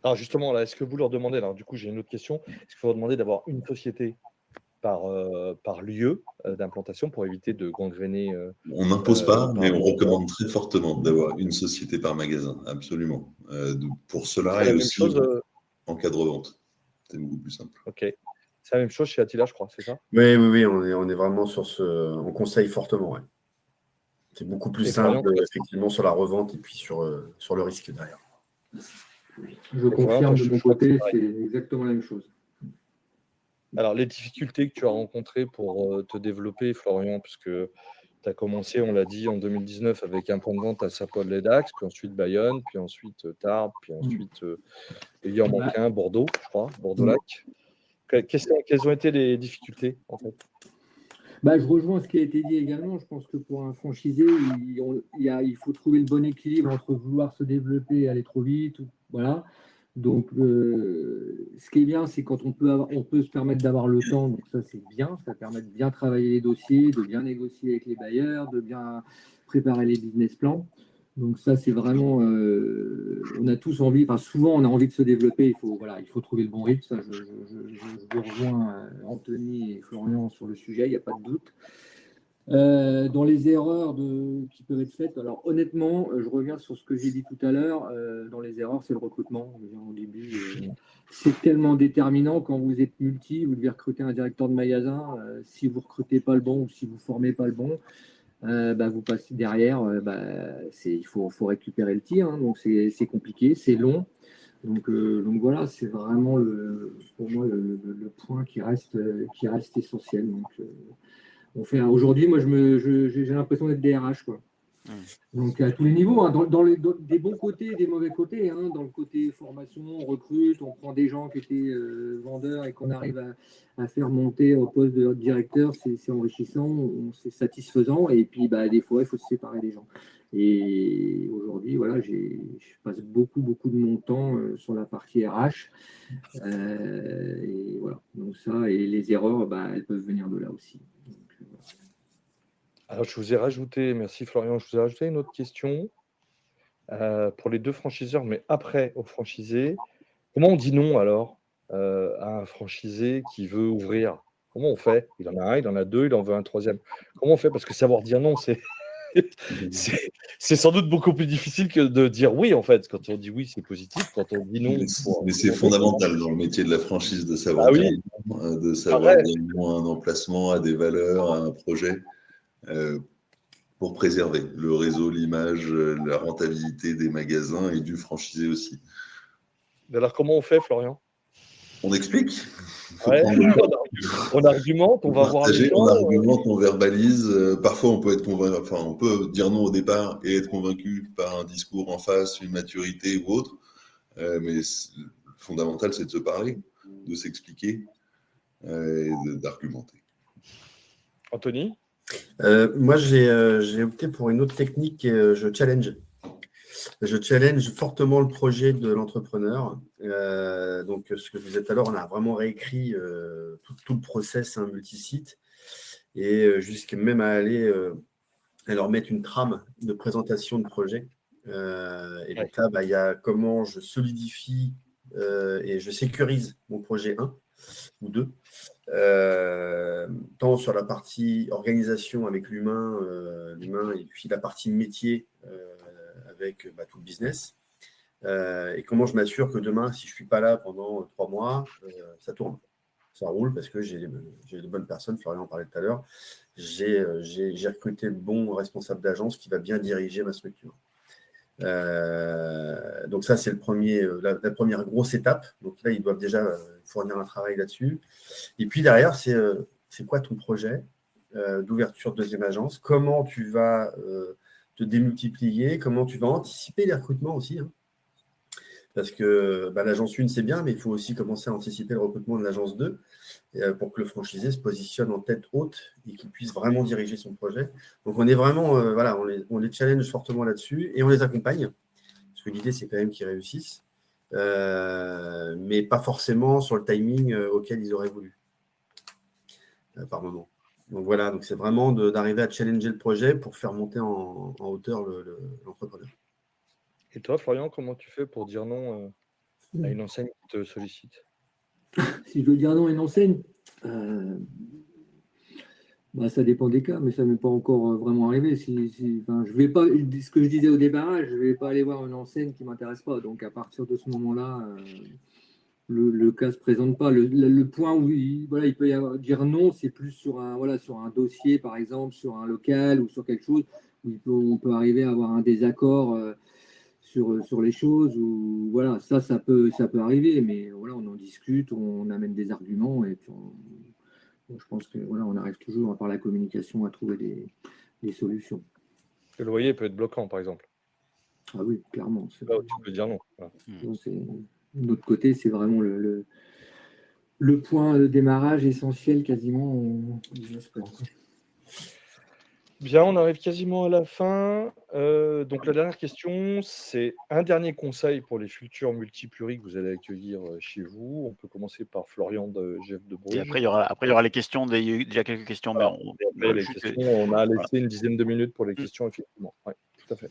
Alors justement, là, est-ce que vous leur demandez, alors du coup j'ai une autre question, est-ce qu'il faut leur demander d'avoir une société par lieu d'implantation pour éviter de gangréner on n'impose pas, mais on recommande très fortement d'avoir une société par magasin, absolument. Pour cela et aussi en cas de revente. C'est beaucoup plus simple. Ok. C'est la même chose chez Attila, je crois, c'est ça? Oui, on est vraiment sur on conseille fortement. Ouais. C'est beaucoup plus simple, effectivement, sur la revente et puis sur le risque derrière. Je confirme de mon côté, c'est exactement la même chose. Alors, les difficultés que tu as rencontrées pour te développer, Florian, puisque tu as commencé, on l'a dit, en 2019 avec un point de vente à Saint-Paul-les-Dax, puis ensuite Bayonne, puis ensuite Tarbes, puis ensuite, il y en manque un, Bordeaux, je crois, Bordeaux-Lac. Quelles ont été les difficultés, en fait? Je rejoins ce qui a été dit également. Je pense que pour un franchisé, il faut trouver le bon équilibre entre vouloir se développer et aller trop vite. Voilà. Donc, ce qui est bien, c'est quand on peut se permettre d'avoir le temps. Donc, ça, c'est bien. Ça permet de bien travailler les dossiers, de bien négocier avec les bailleurs, de bien préparer les business plans. Donc, ça, c'est vraiment. On a tous envie, souvent, on a envie de se développer. Il faut trouver le bon rythme. Ça, je rejoins Anthony et Florian sur le sujet, il n'y a pas de doute. Dans les erreurs qui peuvent être faites, alors honnêtement, je reviens sur ce que j'ai dit tout à l'heure, dans les erreurs, c'est le recrutement. Au début, c'est tellement déterminant quand vous êtes multi, vous devez recruter un directeur de magasin, si vous ne recrutez pas le bon ou si vous ne formez pas le bon, vous passez derrière, il faut récupérer le tir, hein, donc c'est compliqué, c'est long. Donc voilà, c'est vraiment pour moi le point qui reste essentiel. Donc, aujourd'hui, moi, j'ai l'impression d'être DRH, quoi. Donc à tous les niveaux, hein, des bons côtés et des mauvais côtés. Hein. Dans le côté formation, on recrute, on prend des gens qui étaient vendeurs et qu'on arrive à faire monter au poste de directeur, c'est enrichissant, c'est satisfaisant. Et puis des fois, il faut se séparer des gens. Et aujourd'hui, voilà, je passe beaucoup de mon temps sur la partie RH. Et voilà. Donc ça, et les erreurs, elles peuvent venir de là aussi. Donc, Alors, je vous ai rajouté, merci Florian, je vous ai rajouté une autre question pour les 2 franchiseurs, mais après aux franchisés. Comment on dit non alors à un franchisé qui veut ouvrir? Comment on fait? Il en a un, il en a 2, il en veut un troisième. Comment on fait? Parce que savoir dire non, c'est sans doute beaucoup plus difficile que de dire oui, en fait. Quand on dit oui, c'est positif. Quand on dit non, Mais c'est fondamental dans le métier de la franchise de savoir Ah dire oui, non, de savoir pareil. dire non à un emplacement, à des valeurs, à un projet, pour préserver le réseau, l'image, la rentabilité des magasins et du franchisé aussi. Alors, comment on fait, Florian? On explique. Il faut Ouais, prendre le temps. on argumente, on va voir les Partager, gens. on argumente, on verbalise. Parfois, on peut être convaincu, enfin, on peut dire non au départ et être convaincu par un discours en face, une maturité ou autre. Mais le fondamental, c'est de se parler, de s'expliquer et d'argumenter. Anthony? Moi, j'ai opté pour une autre technique et je challenge. Je challenge fortement le projet de l'entrepreneur. Donc, ce que je disais tout à l'heure, on a vraiment réécrit tout le process multisite et jusqu'à même à aller à leur mettre une trame de présentation de projet. Et donc là, il y a comment je solidifie et je sécurise mon projet 1 ou 2. Tant sur la partie organisation avec l'humain et puis la partie métier avec tout le business. Et comment je m'assure que demain, si je ne suis pas là pendant 3 mois, ça tourne. Ça roule parce que j'ai de bonnes personnes, Florian en parlait tout à l'heure. J'ai recruté le bon responsable d'agence qui va bien diriger ma structure. Donc ça, c'est la première grosse étape. Donc là, ils doivent déjà fournir un travail là-dessus. Et puis derrière, c'est quoi ton projet d'ouverture de deuxième agence? Comment tu vas te démultiplier? Comment tu vas anticiper les recrutements aussi, hein? Parce que l'agence 1, c'est bien, mais il faut aussi commencer à anticiper le recrutement de l'agence 2 pour que le franchisé se positionne en tête haute et qu'il puisse vraiment diriger son projet. Donc, on est vraiment, on les challenge fortement là-dessus et on les accompagne. Parce que l'idée, c'est quand même qu'ils réussissent, mais pas forcément sur le timing auquel ils auraient voulu, par moment. Donc, voilà, donc c'est vraiment d'arriver à challenger le projet pour faire monter en hauteur l'entrepreneur. Et toi, Florian, comment tu fais pour dire non à une enseigne qui te sollicite? Si je veux dire non à une enseigne, ça dépend des cas, mais ça ne m'est pas encore vraiment arrivé. Je vais pas, ce que je disais au démarrage, je ne vais pas aller voir une enseigne qui ne m'intéresse pas. Donc à partir de ce moment-là, le cas ne se présente pas. Le point où il peut y avoir dire non, c'est plus sur un dossier, par exemple, sur un local ou sur quelque chose où on peut arriver à avoir un désaccord sur les choses. Ou ça peut arriver, mais voilà, on en discute, on amène des arguments et puis je pense que on arrive toujours par la communication à trouver des solutions. Le loyer peut être bloquant, par exemple. Ah oui, clairement. Là où tu peux dire non. Voilà. De l'autre côté, c'est vraiment le point de démarrage essentiel quasiment au business plan. Bien, on arrive quasiment à la fin. Donc la dernière question, c'est un dernier conseil pour les futurs multipluris que vous allez accueillir chez vous. On peut commencer par Florian de Jeff de Bruges. Et après, il y aura les questions. Il y a eu déjà quelques questions, mais on a laissé une dizaine de minutes pour les questions, effectivement. Oui, tout à fait.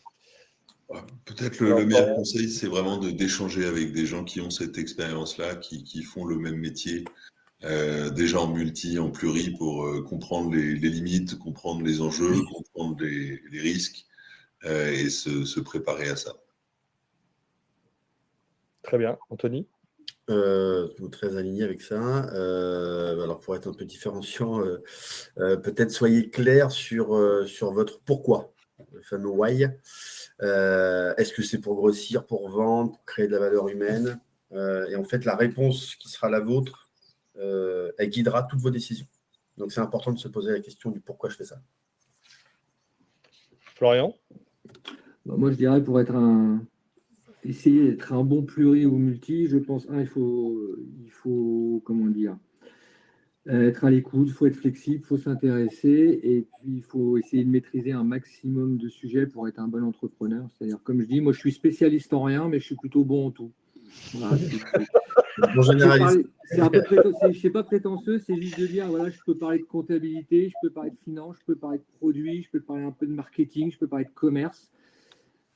Peut-être le meilleur conseil, c'est vraiment d'échanger avec des gens qui ont cette expérience-là, qui font le même métier, déjà en multi, en pluri, pour comprendre les limites, comprendre les enjeux, comprendre les risques et se préparer à ça. Très bien. Anthony? Très aligné avec ça. Alors, pour être un peu différenciant, peut-être soyez clair sur votre pourquoi, le fameux why. Est-ce que c'est pour grossir, pour vendre, pour créer de la valeur humaine? Et en fait, la réponse qui sera la vôtre, elle guidera toutes vos décisions. Donc, c'est important de se poser la question du pourquoi je fais ça. Florian? Moi, je dirais pour essayer d'être un bon pluri ou multi, je pense, il faut comment dire, être à l'écoute, il faut être flexible, il faut s'intéresser et puis il faut essayer de maîtriser un maximum de sujets pour être un bon entrepreneur. C'est-à-dire, comme je dis, moi, je suis spécialiste en rien, mais je suis plutôt bon en tout. Voilà, Bon généraliste. c'est un peu je sais pas prétentieux, c'est juste de dire, voilà, je peux parler de comptabilité, je peux parler de finance, je peux parler de produits, je peux parler un peu de marketing, je peux parler de commerce.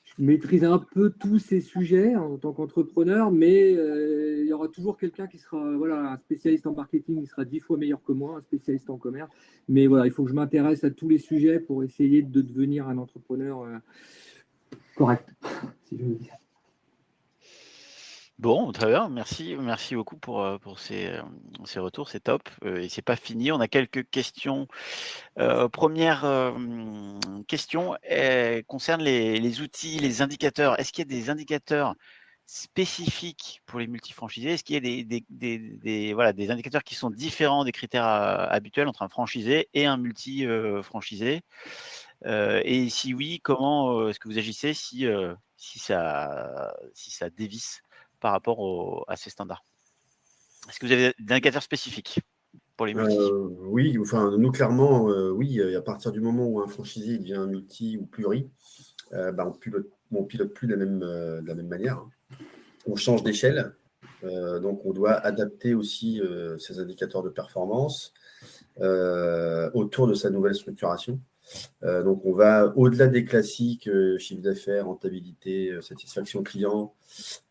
Je maîtrise un peu tous ces sujets en tant qu'entrepreneur, mais il y aura toujours quelqu'un qui sera, voilà, un spécialiste en marketing, qui sera 10 fois meilleur que moi, un spécialiste en commerce. Mais voilà, il faut que je m'intéresse à tous les sujets pour essayer de devenir un entrepreneur correct, si je veux dire. Bon, très bien, merci beaucoup pour ces retours, c'est top. Et c'est pas fini, on a quelques questions. Première question concerne les outils, les indicateurs. Est-ce qu'il y a des indicateurs spécifiques pour les multifranchisés? Est-ce qu'il y a voilà, des indicateurs qui sont différents des critères habituels entre un franchisé et un multi-franchisé? Et si oui, comment est-ce que vous agissez si ça dévisse par rapport à ces standards? Est-ce que vous avez des indicateurs spécifiques pour les multis? Oui, enfin, nous, clairement, oui, à partir du moment où un franchisé devient un multi ou pluri, on pilote plus de la même manière. On change d'échelle, donc on doit adapter aussi ces indicateurs de performance autour de sa nouvelle structuration. Donc, on va au-delà des classiques, chiffre d'affaires, rentabilité, satisfaction client.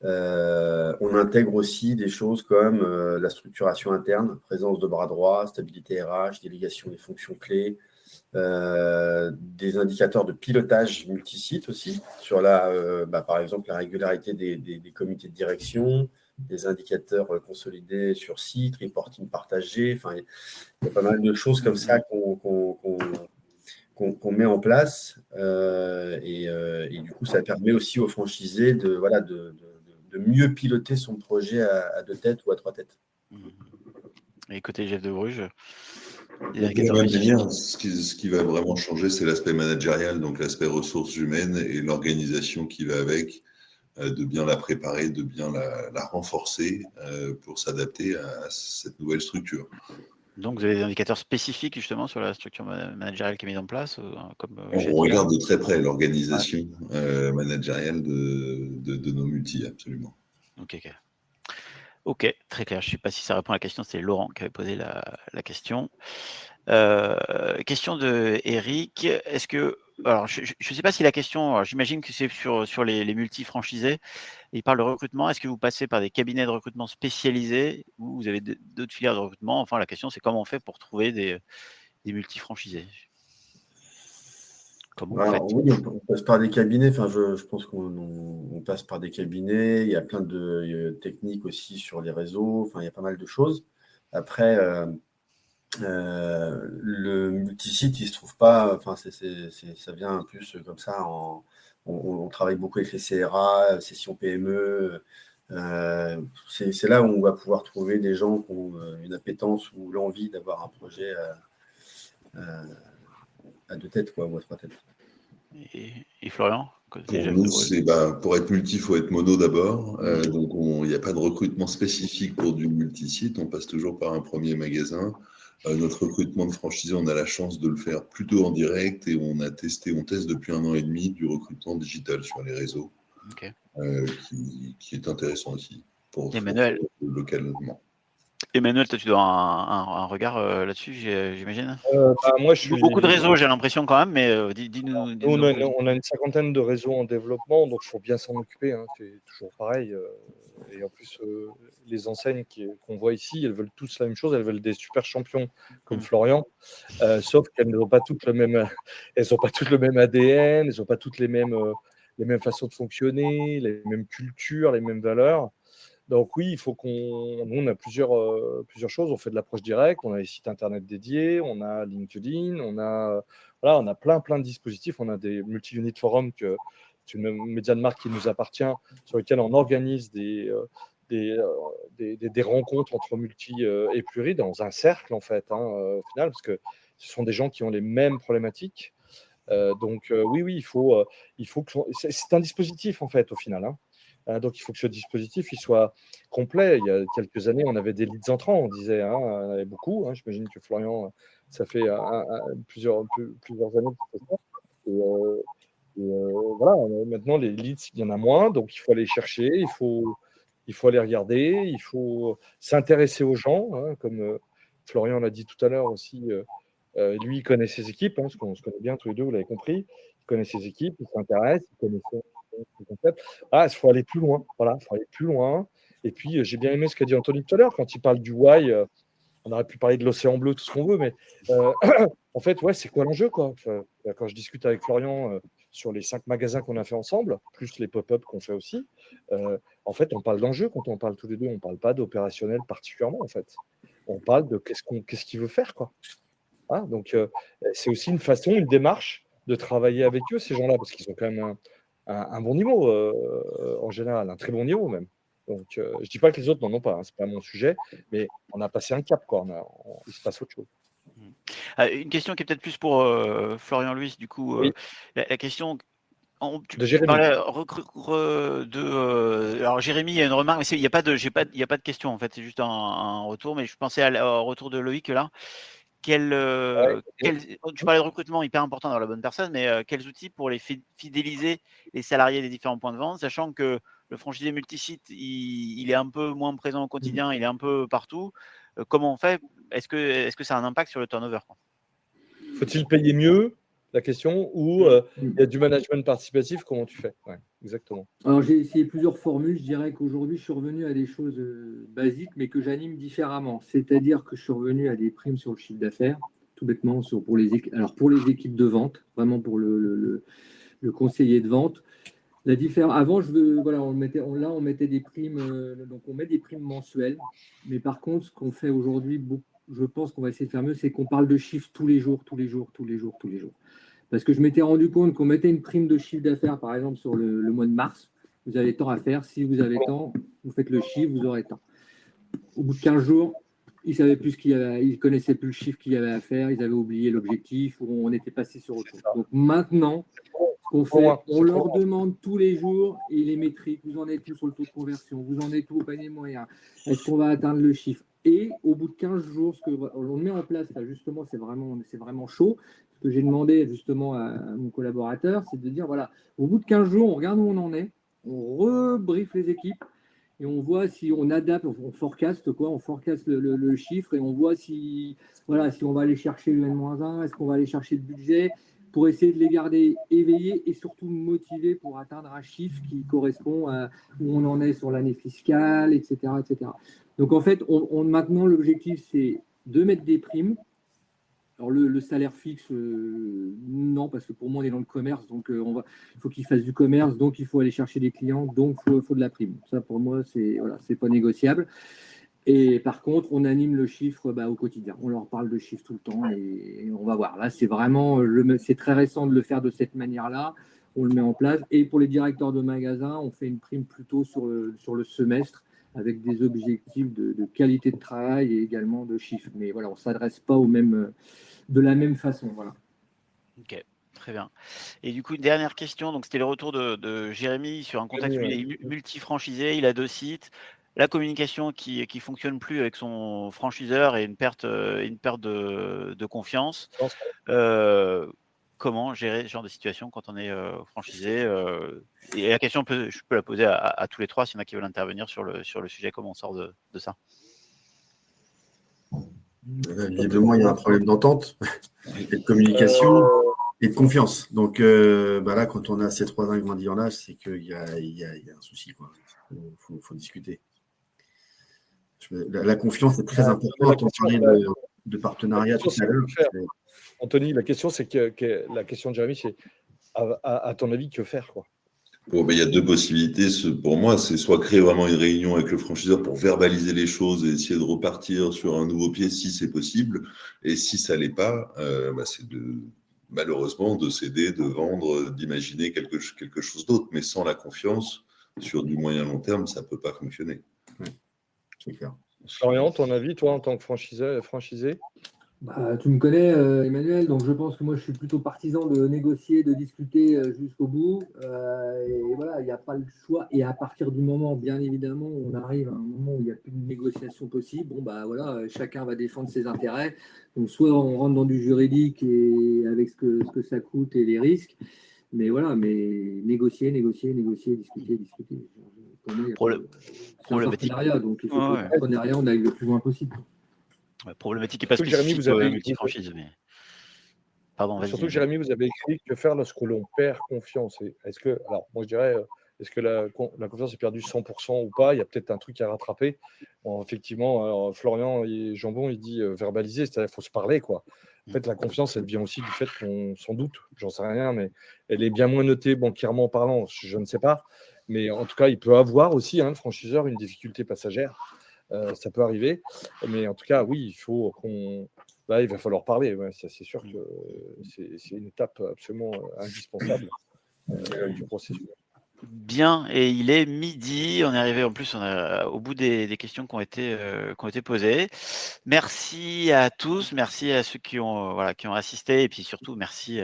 On intègre aussi des choses comme la structuration interne, présence de bras droit, stabilité RH, délégation des fonctions clés, des indicateurs de pilotage multisite aussi, sur par exemple la régularité des comités de direction, des indicateurs consolidés sur site, reporting partagé. Enfin, il y a pas mal de choses comme ça qu'on met en place et du coup, ça permet aussi aux franchisés de mieux piloter son projet à 2 têtes ou à 3 têtes. Et côté Jeff de Bruges, de la même manière, ce qui va vraiment changer, c'est l'aspect managérial, donc l'aspect ressources humaines et l'organisation qui va avec, de bien la préparer, de bien la renforcer pour s'adapter à cette nouvelle structure. Donc, vous avez des indicateurs spécifiques justement sur la structure managériale qui est mise en place On regarde de très près l'organisation managériale de nos multis, absolument. Ok, très clair. Je ne sais pas si ça répond à la question. C'est Laurent qui avait posé la question. Question de Eric. Est-ce que, alors, je ne sais pas si la question, j'imagine que c'est sur les multi-franchisés. Il parle de recrutement. Est-ce que vous passez par des cabinets de recrutement spécialisés ou vous avez d'autres filières de recrutement? Enfin, la question, c'est comment on fait pour trouver des multi-franchisés? Comment vous faites? Oui, on passe par des cabinets. Enfin, je pense qu'on passe par des cabinets. Il y a plein de techniques aussi sur les réseaux. Enfin, il y a pas mal de choses. Après, le multisite, il se trouve pas. Enfin, ça vient un plus comme ça. On travaille beaucoup avec les CRA, sessions PME. C'est là où on va pouvoir trouver des gens qui ont une appétence ou l'envie d'avoir un projet à 2 têtes, quoi, ou à 3 têtes. Et Florian? Pour nous, pour être multi, il faut être mono d'abord. Donc, il n'y a pas de recrutement spécifique pour du multisite. On passe toujours par un premier magasin. Notre recrutement de franchisé, on a la chance de le faire plutôt en direct et on teste depuis 1 an et demi du recrutement digital sur les réseaux, qui est intéressant aussi pour localement. Emmanuel, toi, tu dois un regard là-dessus, j'imagine. Moi, je suis beaucoup de réseaux, j'ai l'impression quand même, mais dis-nous. On a une 50aine de réseaux en développement, donc il faut bien s'en occuper. Hein, c'est toujours pareil. Et en plus, les enseignes qu'on voit ici, elles veulent tous la même chose. Elles veulent des super champions comme Florian, sauf qu'elles n'ont pas toutes le même. Elles n'ont pas toutes le même ADN. Elles n'ont pas toutes les mêmes façons de fonctionner, les mêmes cultures, les mêmes valeurs. Donc oui, il faut nous, on a plusieurs choses. On fait de l'approche directe, on a des sites internet dédiés, on a LinkedIn, on a plein de dispositifs. On a des multi-unit forums c'est une média de marque qui nous appartient, sur lesquels on organise des rencontres entre multi et pluri dans un cercle en fait, au final, parce que ce sont des gens qui ont les mêmes problématiques. Oui, il faut que c'est un dispositif en fait au final. Donc il faut que ce dispositif il soit complet. Il y a quelques années, on avait des leads entrants, on disait, on en avait beaucoup. J'imagine que Florian, ça fait plusieurs années qu'il fait ça. Voilà, maintenant les leads, il y en a moins, donc il faut aller chercher, il faut aller regarder, il faut s'intéresser aux gens, comme Florian l'a dit tout à l'heure aussi. Lui, il connaît ses équipes, parce qu'on se connaît bien tous les deux, vous l'avez compris. Il connaît ses équipes, il s'intéresse, il connaît ses concepts. Il faut aller plus loin. Voilà, il faut aller plus loin. Et puis, j'ai bien aimé ce qu'a dit Anthony tout à l'heure, quand il parle du why. On aurait pu parler de l'océan bleu, tout ce qu'on veut, mais en fait, c'est quoi l'enjeu, quoi. Enfin, quand je discute avec Florian sur les 5 magasins qu'on a fait ensemble, plus les pop-up qu'on fait aussi, en fait, on parle d'enjeu quand on parle tous les deux. On ne parle pas d'opérationnel particulièrement, en fait. On parle de qu'est-ce qu'il veut faire, quoi. Donc, c'est aussi une façon, une démarche de travailler avec eux, ces gens-là, parce qu'ils ont quand même un bon niveau, en général, un très bon niveau même. Donc, je ne dis pas que les autres n'en ont pas, ce n'est pas mon sujet, mais on a passé un cap, quoi. Il se passe autre chose. Une question qui est peut-être plus pour Florian Louis, du coup. Oui. La question. De Jérémy. Parlais alors Jérémy, il y a une remarque, mais il n'y a pas de question en fait, c'est juste un retour. Mais je pensais au retour de Loïc là. Tu parlais de recrutement hyper important dans la bonne personne, mais quels outils pour les fidéliser les salariés des différents points de vente, sachant que le franchisé multisite, il est un peu moins présent au quotidien, il est un peu partout. Comment on fait? Est-ce que ça a un impact sur le turnover, quoi? Faut-il payer mieux, la question, ou il y a du management participatif? Comment tu fais? Exactement. Alors, j'ai essayé plusieurs formules. Je dirais qu'aujourd'hui, je suis revenu à des choses basiques, mais que j'anime différemment. C'est-à-dire que je suis revenu à des primes sur le chiffre d'affaires, tout bêtement, pour les équipes de vente, vraiment pour le conseiller de vente. Avant, on mettait des primes, donc on met des primes mensuelles. Mais par contre, ce qu'on fait aujourd'hui, je pense qu'on va essayer de faire mieux, c'est qu'on parle de chiffres tous les jours. Parce que je m'étais rendu compte qu'on mettait une prime de chiffre d'affaires, par exemple, sur le mois de mars. Vous avez tant à faire. Si vous avez tant, vous faites le chiffre, vous aurez tant. Au bout de 15 jours, ils ne connaissaient plus le chiffre qu'il y avait à faire. Ils avaient oublié l'objectif ou on était passé sur autre chose. Donc maintenant, ce qu'on fait, on leur demande tous les jours et les métriques. Vous en êtes où sur le taux de conversion? Vous en êtes où au panier moyen? Est-ce qu'on va atteindre le chiffre? Et au bout de 15 jours, ce qu'on met en place, là, justement, c'est vraiment chaud. Ce que j'ai demandé justement à mon collaborateur, c'est de dire, voilà, au bout de 15 jours, on regarde où on en est, on rebriefe les équipes et on voit si on adapte, on forecast le chiffre et on voit si on va aller chercher le N-1, est-ce qu'on va aller chercher le budget pour essayer de les garder éveillés et surtout motivés pour atteindre un chiffre qui correspond à où on en est sur l'année fiscale, etc. Donc en fait, maintenant, l'objectif, c'est de mettre des primes. Alors le salaire fixe, non, parce que pour moi, on est dans le commerce, donc il faut qu'ils fassent du commerce, donc il faut aller chercher des clients, donc il faut de la prime. Ça, pour moi, c'est pas négociable. Et par contre, on anime le chiffre au quotidien. On leur parle de chiffres tout le temps et on va voir. Là, c'est très récent de le faire de cette manière-là. On le met en place. Et pour les directeurs de magasins, on fait une prime plutôt sur le semestre avec des objectifs de qualité de travail et également de chiffres. Mais voilà, on ne s'adresse pas de la même façon. Voilà. Ok, très bien. Et du coup, une dernière question. Donc, c'était le retour de Jérémy sur un contexte où il est multi-franchisé, il a 2 sites. La communication qui fonctionne plus avec son franchiseur et une perte de confiance. Comment gérer ce genre de situation quand on est franchisé et la question, je peux la poser à tous les trois, s'il y en a qui veulent intervenir sur le sujet, comment on sort de ça? Visiblement, il y a un problème d'entente, et de communication et de confiance. Donc là, quand on a ces 3 ingrédients en âge, c'est qu'il y a un souci. Il faut discuter. La confiance est très importante. On parlait de partenariat tout à l'heure. Anthony, la question, c'est la question de Jérémy, c'est à ton avis, que faire, quoi? Il y a 2 possibilités pour moi, c'est soit créer vraiment une réunion avec le franchiseur pour verbaliser les choses et essayer de repartir sur un nouveau pied si c'est possible, et si ça l'est pas, c'est malheureusement de céder, de vendre, d'imaginer quelque chose d'autre, mais sans la confiance, sur du moyen long terme, ça peut pas fonctionner. C'est clair. Florian, ton avis, toi, en tant que franchisé? Tu me connais, Emmanuel, donc je pense que moi je suis plutôt partisan de négocier, de discuter jusqu'au bout. Et voilà, il n'y a pas le choix. Et à partir du moment, bien évidemment, où on arrive à un moment où il n'y a plus de négociation possible, bon, bah voilà, chacun va défendre ses intérêts. Donc soit on rentre dans du juridique et avec ce que ça coûte et les risques. Mais voilà, mais négocier, discuter. Pour moi, il y a pas de- c'est un Problématique. partenariat, donc il faut que le partenariat, on aille le plus loin possible. Ouais, problématique et pas Surtout, Jérémy, spécifique vous aux avez, multifranchises. Mais... Pardon, vas-y. surtout, Jérémy, vous avez écrit que faire lorsque l'on perd confiance. Est-ce que, alors, moi je dirais, est-ce que la confiance est perdue 100% ou pas? Il y a peut-être un truc à rattraper. Bon, effectivement, alors, Florian et Jambon, il dit verbaliser, c'est-à-dire qu'il faut se parler, quoi. En fait, la confiance, elle vient aussi du fait qu'on s'en doute, j'en sais rien, mais elle est bien moins notée bancairement parlant, je ne sais pas. Mais en tout cas, il peut avoir aussi, le franchiseur, une difficulté passagère. Ça peut arriver. Mais en tout cas, oui, il faut qu'on. Là, il va falloir parler. Ouais, ça, c'est sûr que c'est une étape absolument indispensable du processus. Bien, et il est midi. On est arrivé en plus au bout des questions qui ont été posées. Merci à tous, merci à ceux qui ont assisté, et puis surtout merci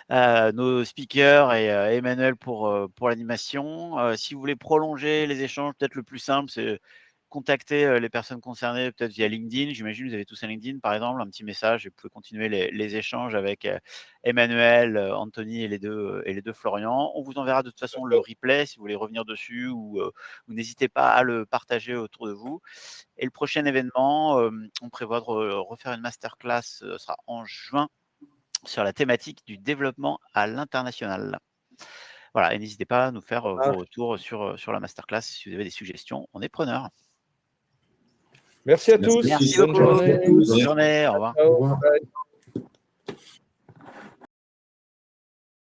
à nos speakers et à Emmanuel pour l'animation. Si vous voulez prolonger les échanges, peut-être le plus simple, c'est contacter les personnes concernées, peut-être via LinkedIn. J'imagine que vous avez tous un LinkedIn, par exemple, un petit message, et vous pouvez continuer les échanges avec Emmanuel, Anthony et les deux Florian. On vous enverra de toute façon le replay si vous voulez revenir dessus, ou n'hésitez pas à le partager autour de vous. Et le prochain événement, on prévoit de refaire une masterclass, ce sera en juin, sur la thématique du développement à l'international. Voilà, et n'hésitez pas à nous faire vos retours sur la masterclass si vous avez des suggestions, on est preneurs. Merci à tous. Merci Bonne beaucoup. journée. Bonne journée. Au revoir. Au revoir. Bye.